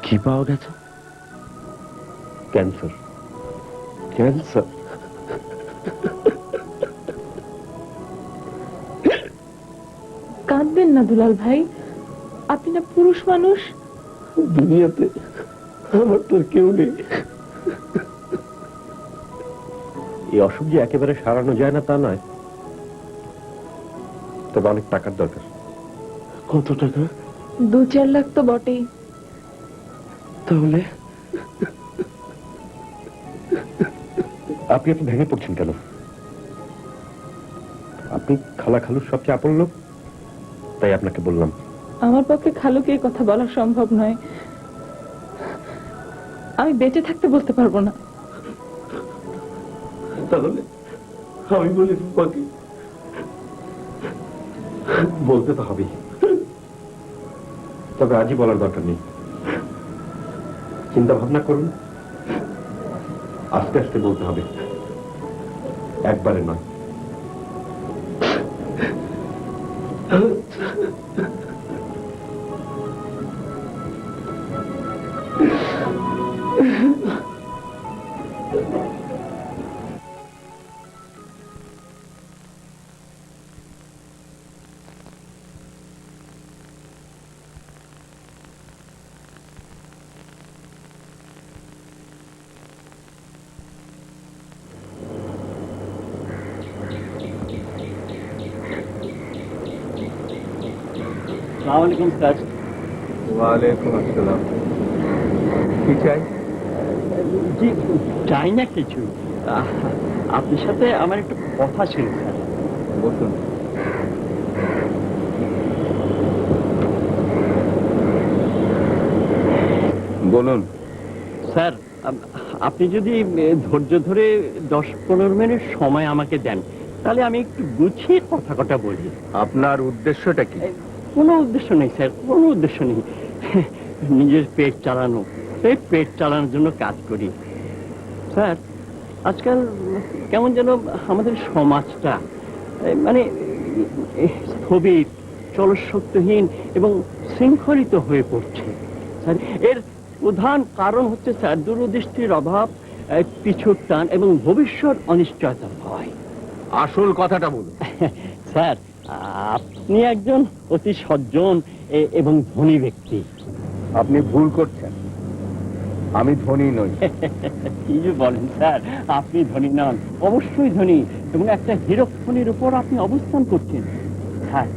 কি পাওয়া গেছে? ক্যান্সার। ক্যান্সার? কাঁদবেন না দুলাল ভাই, আপনি না পুরুষ মানুষ। দুনিয়াতে আমার তো আর কেউ নেই। এই অসুখ যে একেবারে সারানো যায় না তা নয়, তবে অনেক টাকার দরকার। কত টাকা? 2-4 লাখ তো বটেই। তাহলে আপনি এত ভেঙে পড়ছেন কেন? আপনি খালা খালুর সবচেয়ে আপন লোক, তাই আপনাকে বললাম। আমার পক্ষে খালুকে এই কথা বলা সম্ভব নয়। আমি বেঁচে থাকতে বলতে পারবো না। তাহলে আমি বলি রূপাকে। বলতে তো হবেই, তবে আজই বলার দরকার নেই। চিন্তা ভাবনা করুন, আস্তে আস্তে বলতে হবে, একবারে নয়। আসসালামু স্যার। ওয়ালাইকুম আসসালাম। কি চাই? জি, চাই না কিছু। আপনার সাথে আমার একটু কথা ছিল স্যার। বসুন। বলুন। স্যার, আপনি যদি ধৈর্য ধরে 10-15 মিনিট সময় আমাকে দেন, তাহলে আমি একটু গুছিয়ে কথা বলি। আপনার উদ্দেশ্যটা কি? কোনো উদ্দেশ্য নেই স্যার, কোনো উদ্দেশ্য নেই। নিজের পেট চালানো, এই পেট চালানোর জন্য কাজ করি। স্যার, আজকাল কেমন যেন আমাদের সমাজটা মানে স্থবির, চলশক্তিহীন এবং শৃঙ্খলিত হয়ে পড়ছে। স্যার, এর প্রধান কারণ হচ্ছে স্যার দূরদৃষ্টির অভাব, পিছুর টান এবং ভবিষ্যৎ অনিশ্চয়তা ভয়। আসল কথাটা বলুন। স্যার, আপনি একজন অতি সজ্জন এবং ধনী ব্যক্তি। আপনি ভুল করছেন, আমি ধনী নই। কি যে বলেন স্যার, আপনি ধনী নন, অবশ্যই ধনী, এবং একটা হীরক খনির উপর আপনি অবস্থান করছেন। স্যার,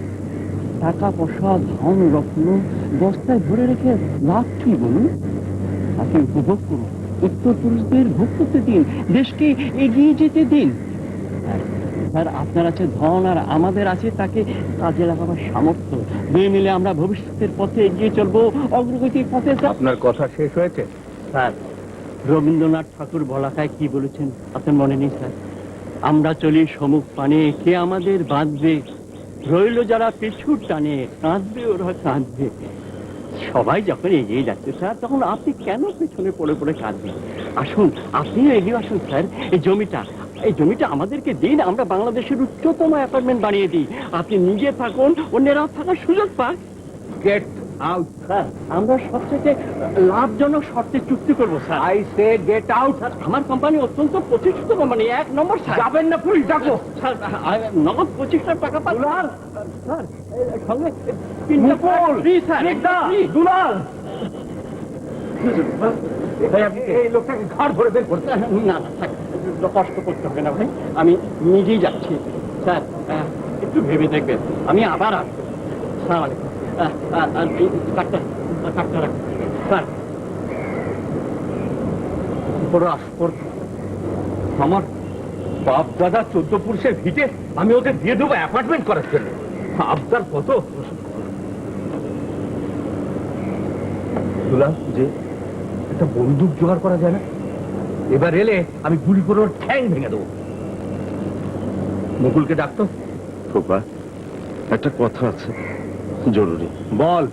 টাকা পয়সা ধন রত্ন বস্তায় ভরে রেখে লাভ কি বলুন? আপনি উপভোগ করুন, উত্তর পুরুষদের ভোগ করতে দিন, দেশকে এগিয়ে যেতে দিন। স্যার, আপনার আছে ধন আর আমাদের আছে তাকে কাজে লাগাবার সামর্থ্য। দুই মিলে আমরা ভবিষ্যতের পথে এগিয়ে চলবো, অগ্রগতির পথে। আপনার কথা শেষ হয়েছে? স্যার, রবীন্দ্রনাথ ঠাকুর বলাকায় কি বলেছেন আপনার মনে নেই স্যার? আমরা চলি সমুখ পানে, কে আমাদের বাঁধবে, রইল যারা পিছুর টানে, কাঁদবে ওরা কাঁদবে। সবাই যখন এগিয়ে যাচ্ছে স্যার, তখন আপনি কেন পেছনে পড়ে পড়ে কাঁদবেন? আসুন, আপনিও এগিয়ে আসুন স্যার। এই জমিটা আমাদেরকে দিন, আমরা বাংলাদেশের উচ্চতম অ্যাপার্টমেন্ট বানিয়ে দিই। আপনি নিজে থাকুন, অন্যেরাও থাকার সুযোগ পান। Get out. স্যার, আমরা সবচেয়ে লাভজনক শর্তে চুক্তি করবো sir. I say get out. Sir, আমার কোম্পানি অত্যন্ত প্রতিষ্ঠিত কোম্পানি, 1 নম্বর স্যার। যাবেন না, পুলিশ ডাকো। স্যার, নগদ 25 লাখ টাকা পান। দুলাল স্যার, সঙ্গে দুলাল, এই লোকটাকে ঘাড় ধরে বের করতে। না স্যার, কষ্ট করতে হবে না ভাই, আমি নিজেই যাচ্ছি। স্যার, একটু ভেবে দেখবেন, আমি আবার আসবো। সালাম আলাইকুম। কাটটা রাখুন স্যার। আমার বাপ দাদা 14 পুরুষের ভিটে আমি ওদের দিয়ে দেবো অ্যাপার্টমেন্ট করার জন্য। আবদার কত! দুলাল, যে একটা বন্দুক জোগাড় করা যায় না? এবার এলে আমি গুলি করে ওর ঠ্যাং ভেঙে দেবো। মুকুলকে ডাকতো। খোকা, একটা কথা আছে, জরুরি। বল।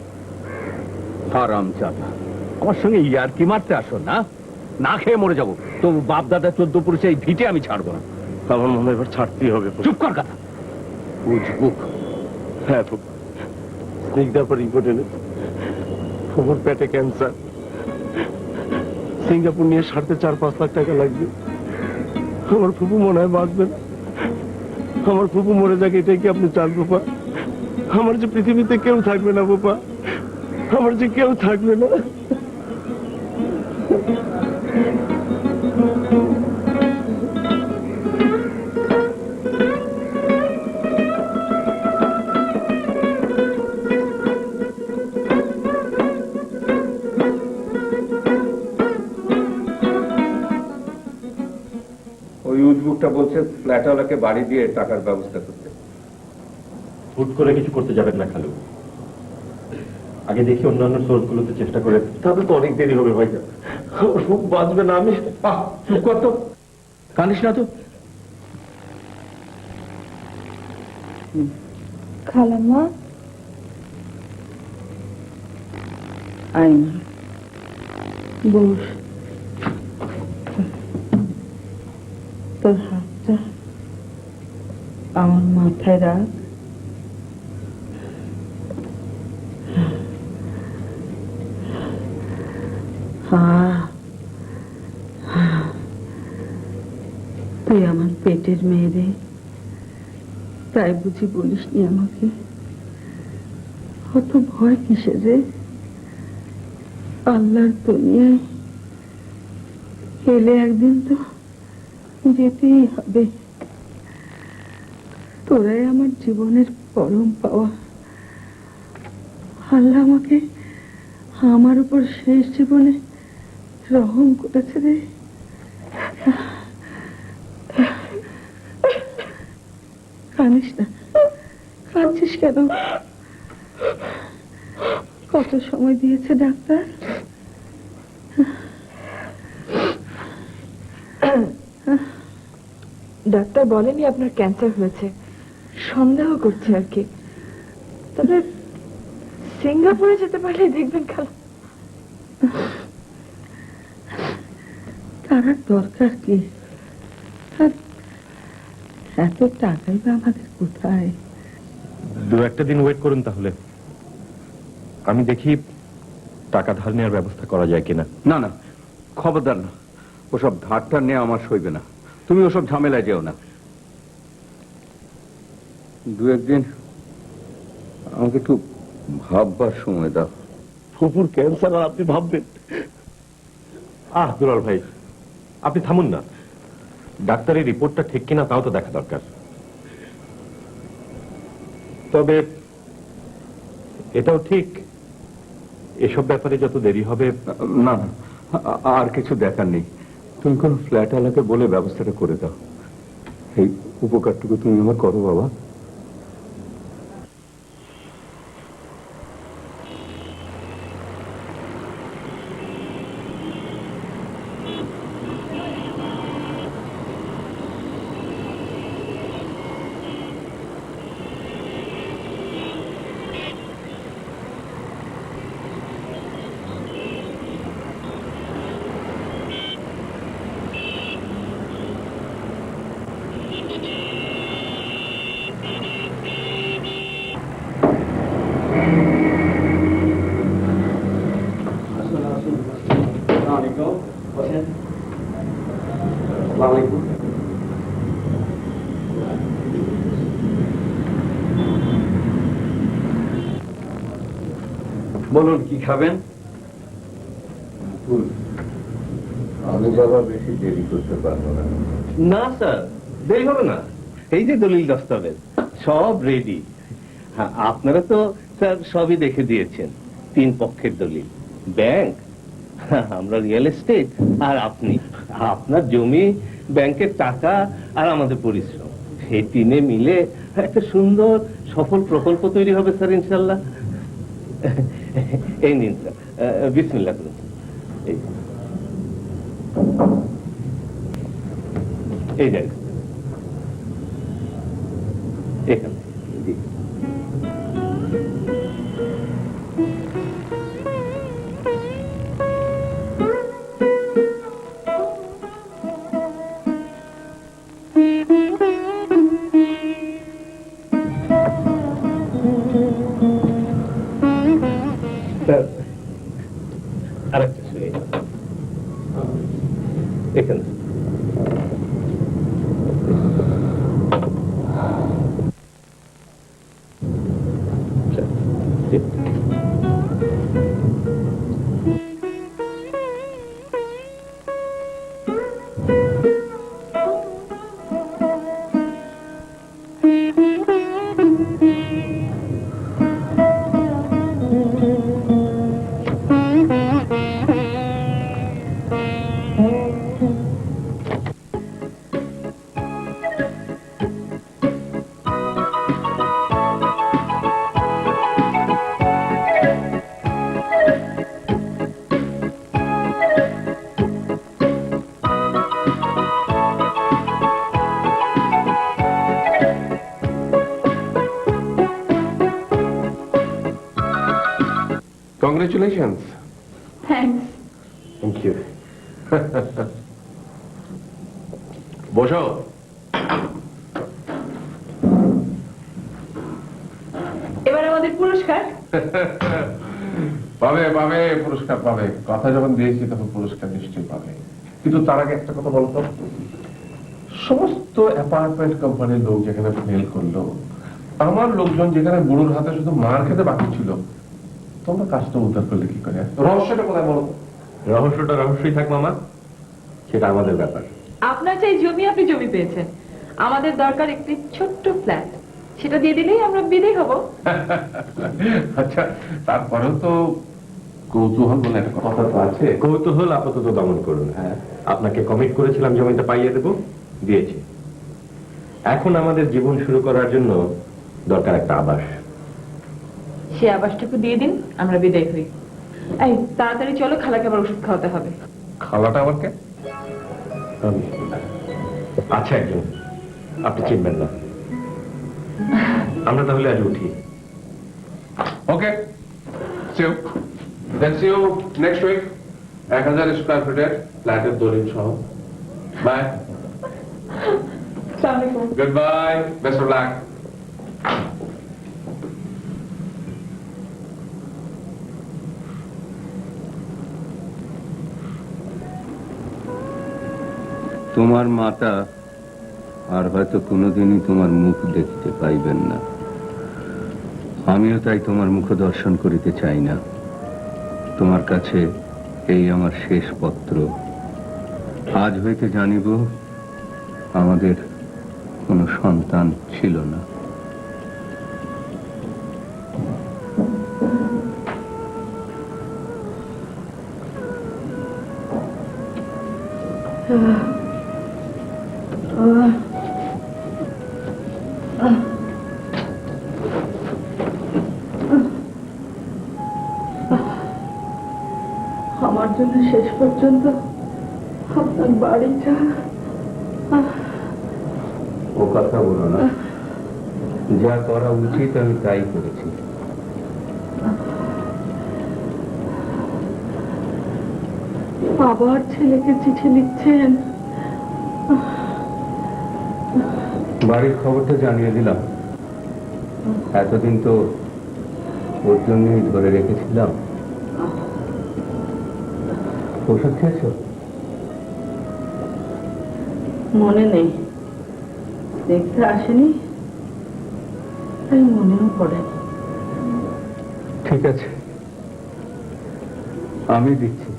হারামজাদা, আমার সঙ্গে ইয়ার্কি মারতে আসো না? না খেয়ে মরে যাবো। তো বাপ দাদা 14 পুরুষে এই ভিটে আমি ছাড়বো না। আমার মনে হয় এবার ছাড়তেই হবে। চুপ কর কথা। বুঝবো। হ্যাঁ, স্নিগ্ধার পর রিপোর্ট এনে ওর পেটে ক্যান্সার, সিঙ্গাপুর নিয়ে সারতে 4-5 লাখ টাকা লাগবে। আমার ফুপু মনে হয় বাঁচবে না। আমার ফুপু মরে যাক, এটাই কি আপনি চান বাবা? আমার যে পৃথিবীতে কেউ থাকবে না বাবা, আমার যে কেউ থাকবে না। ওই উদ্যোগটা বলছে ফ্ল্যাটওয়ালাকে বাড়ি দিয়ে টাকার ব্যবস্থা করতে। হুট করে কিছু করতে যাবেন না খালু, আগে দেখি অন্যান্য সোর্স গুলোতে চেষ্টা করে। তাহলে তো অনেক দেরি হবে ভাই, আমার ফুপু বাঁচবে না। আমি চুপ কর তো, কানিস না তো। খালাম্মা, আইন বস, তোর হাতটা আমার মাথায় রাখ। তুই আমার পেটের মেয়ে রে, তাই বুঝি বলিসনি আমাকে? অত ভয় কিসের রে? আল্লাহর দুনিয়ায় এলে একদিন তো যেতেই হবে। তোরাই আমার জীবনের পরম পাওয়া। আল্লাহ আমাকে আমার উপর শেষ জীবনে রহম করেছে রে। কাঁদিস না, কাঁদছিস কেন? কত সময় দিয়েছে ডাক্তার? ডাক্তার বলেনি আপনার ক্যান্সার হয়েছে, সন্দেহ করছে আর কি। তবে সিঙ্গাপুরে যেতে পারলে দেখবেন খালা। তার আর দরকার কি? আর এত টাকাই বা আমাদের কোথায়? 2-1 দিন ওয়েট করুন, তাহলে আমি দেখি টাকা ধার নেওয়ার ব্যবস্থা করা যায় কিনা। না না, খবরদার না, ওসব ধারটা নিয়ে আমার সইবে না। তুমি ওসব ঝামেলায় যেও না। 2-1 দিন আমাকে একটু ভাববার সময় দাও। ফুপুর ক্যান্সার আর আপনি ভাববেন? দুলাল ভাই, আপনি থামুন না। ডাক্তারের রিপোর্টটা ঠিক কিনা তাও তো দেখা দরকার। তবে এটাও ঠিক, এসব ব্যাপারে যত দেরি হবে। না না, আর কিছু দেখার নেই। তুমি কোন ফ্ল্যাটওয়ালাকে বলে ব্যবস্থাটা করে দাও। এই উপকারটুকু তুমি আমার করো বাবা। বলুন কি খাবেন? আমি বাবা বেশি দেরি করতে পারবো না। না স্যার, দেরি হবে না। এই যে দলিল দস্তাবেজ সব রেডি। হ্যাঁ, আপনারা তো স্যার সবই দেখে দিয়েছেন। 3 পক্ষের দলিল, ব্যাংক, আমরা রিয়েল এস্টেট, আর আপনি। আপনার জমি, ব্যাংকের টাকা, আর আমাদের পরিশ্রম, এই 3 মিলে একটা সুন্দর সফল প্রকল্প তৈরি হবে স্যার, ইনশাল্লাহ। এই নিন স্যার, বিসমিল্লাহ করুন। এই যাই এখানে। জি। আরেকটা শুয়ে এখানে Congratulations. থ্যাঙ্কস। Thank you. বসো। এবার আমাদের পুরস্কার। পাবে পাবে পুরস্কার পাবে, কথা যখন দিয়েছি তখন পুরস্কার নিশ্চয়ই পাবে। কিন্তু তার আগে একটা কথা বলতো, সমস্ত অ্যাপার্টমেন্ট কোম্পানির লোক যেখানে ফেল করলো, আমার লোকজন যেখানে বুড়োর হাতে শুধু মার খেতে বাকি ছিল, তোমরা কাজটা উদ্ধার করলে কি করে? রহস্যটা কোথায় বলো? রহস্যটা রহস্যই থাক মামা, সেটা আমাদের ব্যাপার। আপনার চাই জমি, আপনি জমি পেয়েছেন। আমাদের দরকার একটি ছোট্ট ফ্ল্যাট, সেটা দিয়ে দিলেই আমরা বিদেয় হব। আচ্ছা, তারপরেও তো কৌতূহল বলে একটা কথা তো আছে। কৌতূহল আপাতত দমন করুন। হ্যাঁ, আপনাকে কমিট করেছিলাম জমিটা পাইয়ে দেব, দিয়েছি। এখন আমাদের জীবন শুরু করার জন্য দরকার একটা আবাস। সে আবাসটুকু দিয়ে দিন, আমরা বিদায় হই। এই তাড়াতাড়ি চলো, খালাকে আবার ওষুধ খাওয়াতে হবে। খালাটা আবার কে? আমি। আচ্ছা, একজন আপনি চিনবেন না। আমরা তাহলে আজ উঠি। ওকে, see you. Then see you next week. 1000 square ফিটের ফ্ল্যাটের দলিল সহ। বাই। আসসালামু আলাইকুম। Good bye, best of luck. তোমার মাতা আর হয়তো কোনোদিনই তোমার মুখ দেখিতে পাইবেন না। আমিও তাই তোমার মুখ দর্শন করিতে চাই না। তোমার কাছে এই আমার শেষ পত্র। আজ হইতে জানিব আমাদের কোনো সন্তান ছিল না। আমার জন্য শেষ পর্যন্ত আপনার বাড়িটা। ও কথা বলো না, যা করা উচিত আমি তাই করেছি। আবার ছেলেকে চিঠি লিখছেন? বাড়ির খবরটা জানিয়ে দিলাম। এতদিন তো ওর জন্যই ধরে রেখেছিলাম। ওষুধ খেয়েছো? মনে নেই, দেখতে আসেনি, তাই মনেও পড়ে। ঠিক আছে, আমি দিচ্ছি।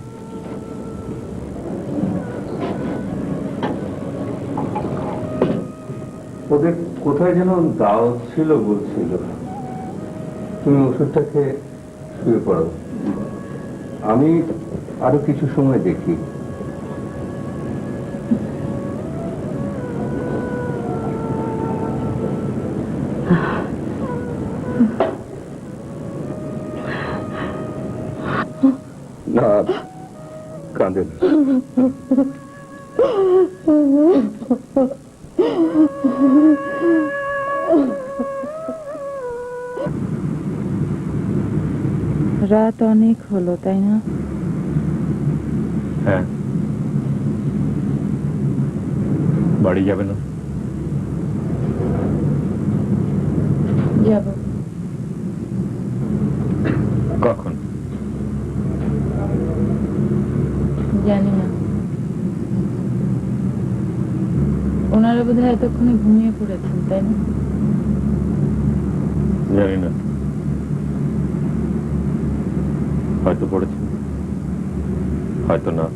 ওদের কোথায় যেন দাওয়াত ছিল বলছিল। তুমি ওষুধটা খেয়ে শুয়ে পড়ো, আমি আরো কিছু সময় দেখি। না, কাঁদেন। রাত অনেক হলো, তাই না? হ্যাঁ, বাড়ি যাবে না? যাব। কখন? জানি না। ওনারা বোধহয় এতক্ষণে ঘুমিয়ে পড়েছেন, তাই না? জানি না, হয়তো পড়েছে, হয়তো না।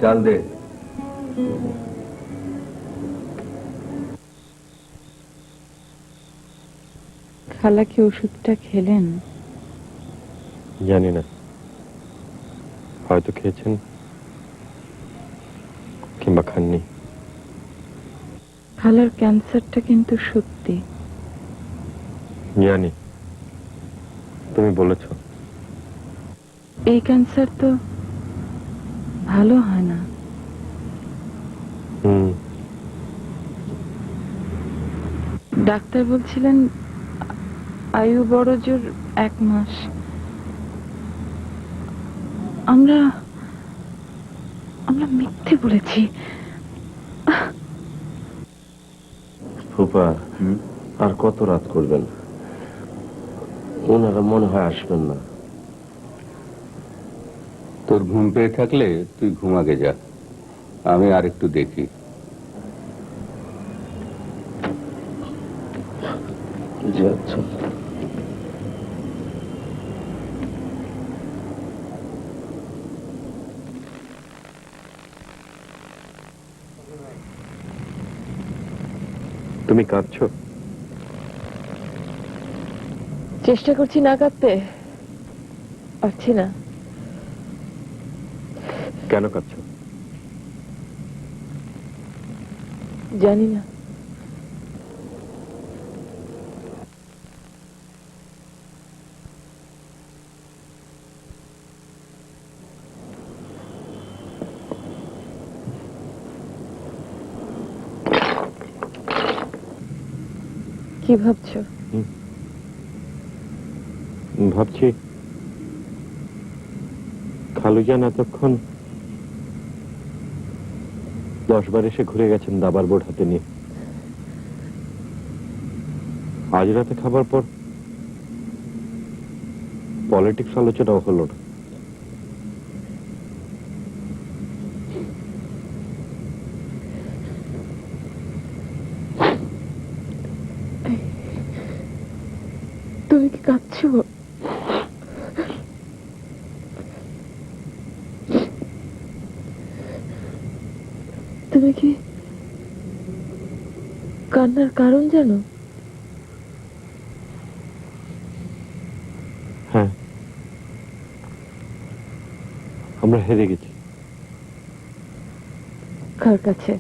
চাল দে। খালা কি ওষুধটা খেলেন? জানি না, হয়তো খেয়েছেন কিংবা খাননি। খালার ক্যান্সারটা কিন্তু সত্যি। জানি, তুমি বলেছ। এই ক্যান্সার তো ভালো হয় না। ডাক্তার বলছিলেন আয়ু বড় জোর 1 মাস। আমরা মিথ্যে বলেছি। ফুপা, আর কত রাত করবেন? ওনারা মনে হয় আসবেন না। তোর ঘুম পেয়ে থাকলে তুই ঘুমাগে যা, আমি আর একটু দেখি। আচ্ছা। তুমি কাঁদছো? চেষ্টা করছি না কাঁদতে, পারছি না। কেন কাঁদছো? জানি না। কি ভাবছো? ভাবছি খালুজান এতক্ষণ 10 বার এসে ঘুরে গেছেন দাবার বোর্ড হাতে নিয়ে। আজ রাতে খাবার পর পলিটিক্স আলোচনাও হলো না। তুমি কি কাঁদছো? তুমি কি কান্নার কারণ জানো? হ্যাঁ, আমরা হেরে গেছি। কার কাছে?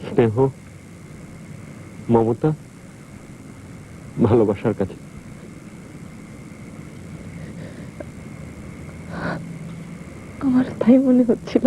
স্নেহ, মমতা, ভালোবাসার কাছে। আমার তাই মনে হচ্ছিল।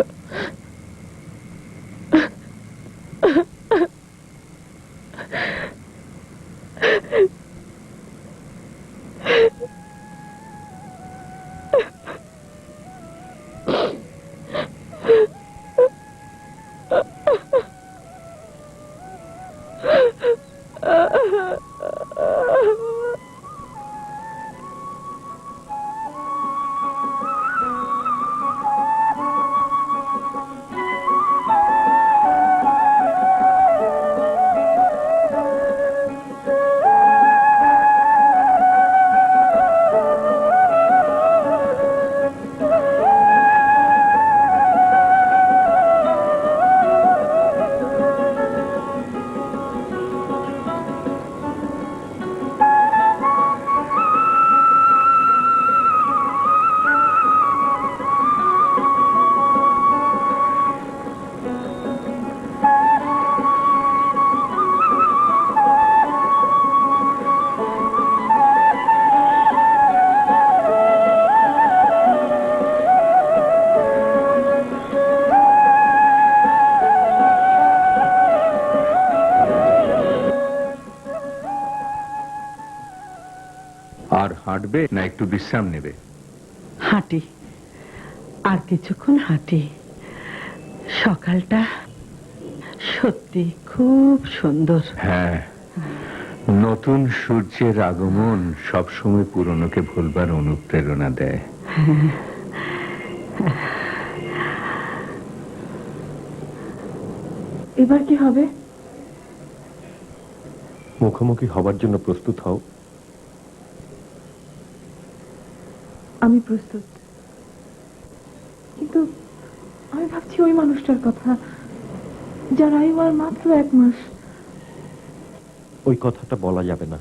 আর হাঁটবে না একটু বিশ্রাম নেবে? হাঁটি, আর কিছুক্ষণ হাঁটি। সকালটা সত্যি খুব সুন্দর। হ্যাঁ, নতুন সূর্যের আগমন সবসময় পুরনোকে ভুলবার অনুপ্রেরণা দেয়। এবার কি হবে? মুখোমুখি হবার জন্য প্রস্তুত হও। আমি প্রস্তুত, কিন্তু আমি ভাবছি ওই মানুষটার কথা, যার আয়ু আর মাত্র 1 মাস। ওই কথাটা বলা যাবে না।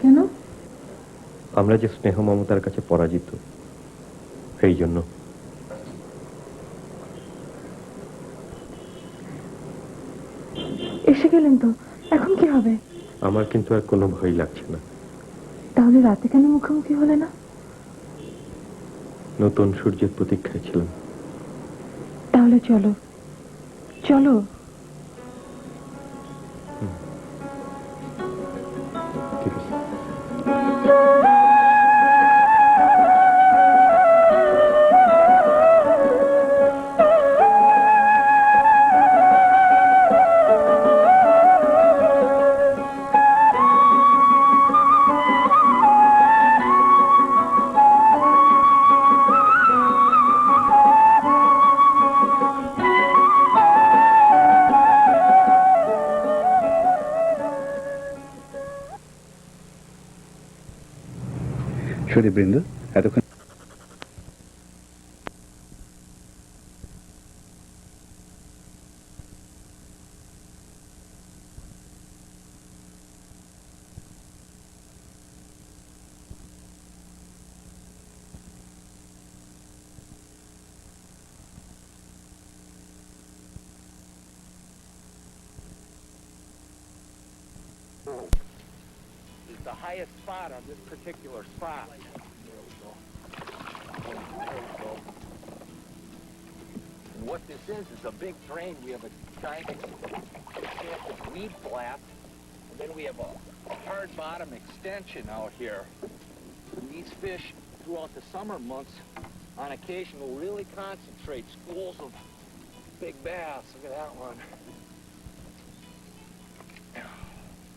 কেন? আমরা যে স্নেহ মমতার কাছে পরাজিত, সেই জন্য। এসে গেলেন তো, এখন কি হবে? আমার কিন্তু আর কোনো ভয় লাগছে না। তাহলে রাতে কেন মুখোমুখি হলে না? নতুন সূর্যের প্রতীক্ষায় ছিলাম। তাহলে চলো, চলো। ঠিক আছে। সুধীবৃন্দ, এতক্ষণ Is the highest spot on this particular spot. And what this is a big drain. We have a giant expansive weed flap, and then we have a hard bottom extension out here. And these fish, throughout the summer months, on occasion will really concentrate schools of big bass. Look at that one.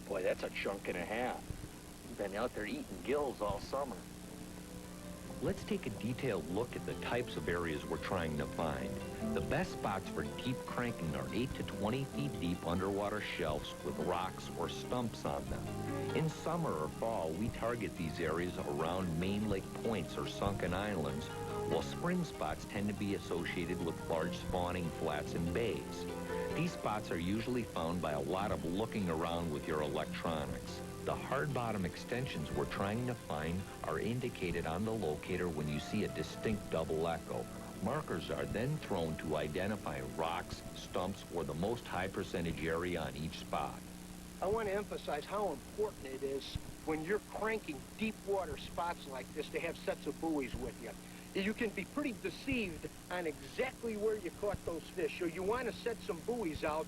Boy, that's a chunk and a half. Been out there eating gills all summer. Let's take a detailed look at the types of areas we're trying to find. The best spots for deep cranking are 8 to 20 feet deep underwater shelves with rocks or stumps on them. In summer or fall, we target these areas around main lake points or sunken islands, while spring spots tend to be associated with large spawning flats and bays. These spots are usually found by a lot of looking around with your electronics. The hard bottom extensions we're trying to find are indicated on the locator when you see a distinct double echo. Markers are then thrown to identify rocks, stumps, or the most high percentage area on each spot. I want to emphasize how important it is when you're cranking deep water spots like this to have sets of buoys with you. You can be pretty deceived on exactly where you caught those fish, so you want to set some buoys out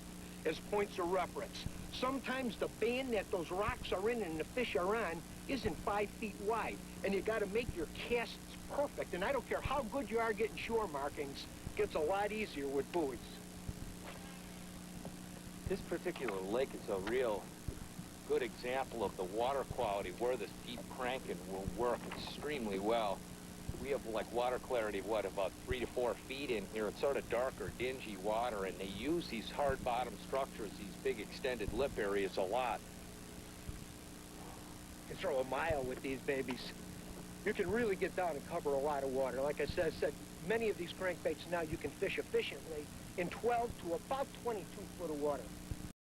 as points of reference. Sometimes the band that those rocks are in and the fish are on isn't 5 feet wide, and you got to make your casts perfect. And I don't care how good you are getting shore markings, it gets a lot easier with buoys. This particular lake is a real good example of the water quality where this deep cranking will work extremely well. We have like water clarity, about 3 to 4 feet in here. It's sort of darker, dingy water, and they use these hard bottom structures, these big extended lip areas a lot. You can throw a mile with these babies. You can really get down and cover a lot of water. Like I said, many of these crankbaits now you can fish efficiently in 12 to about 22 foot of water.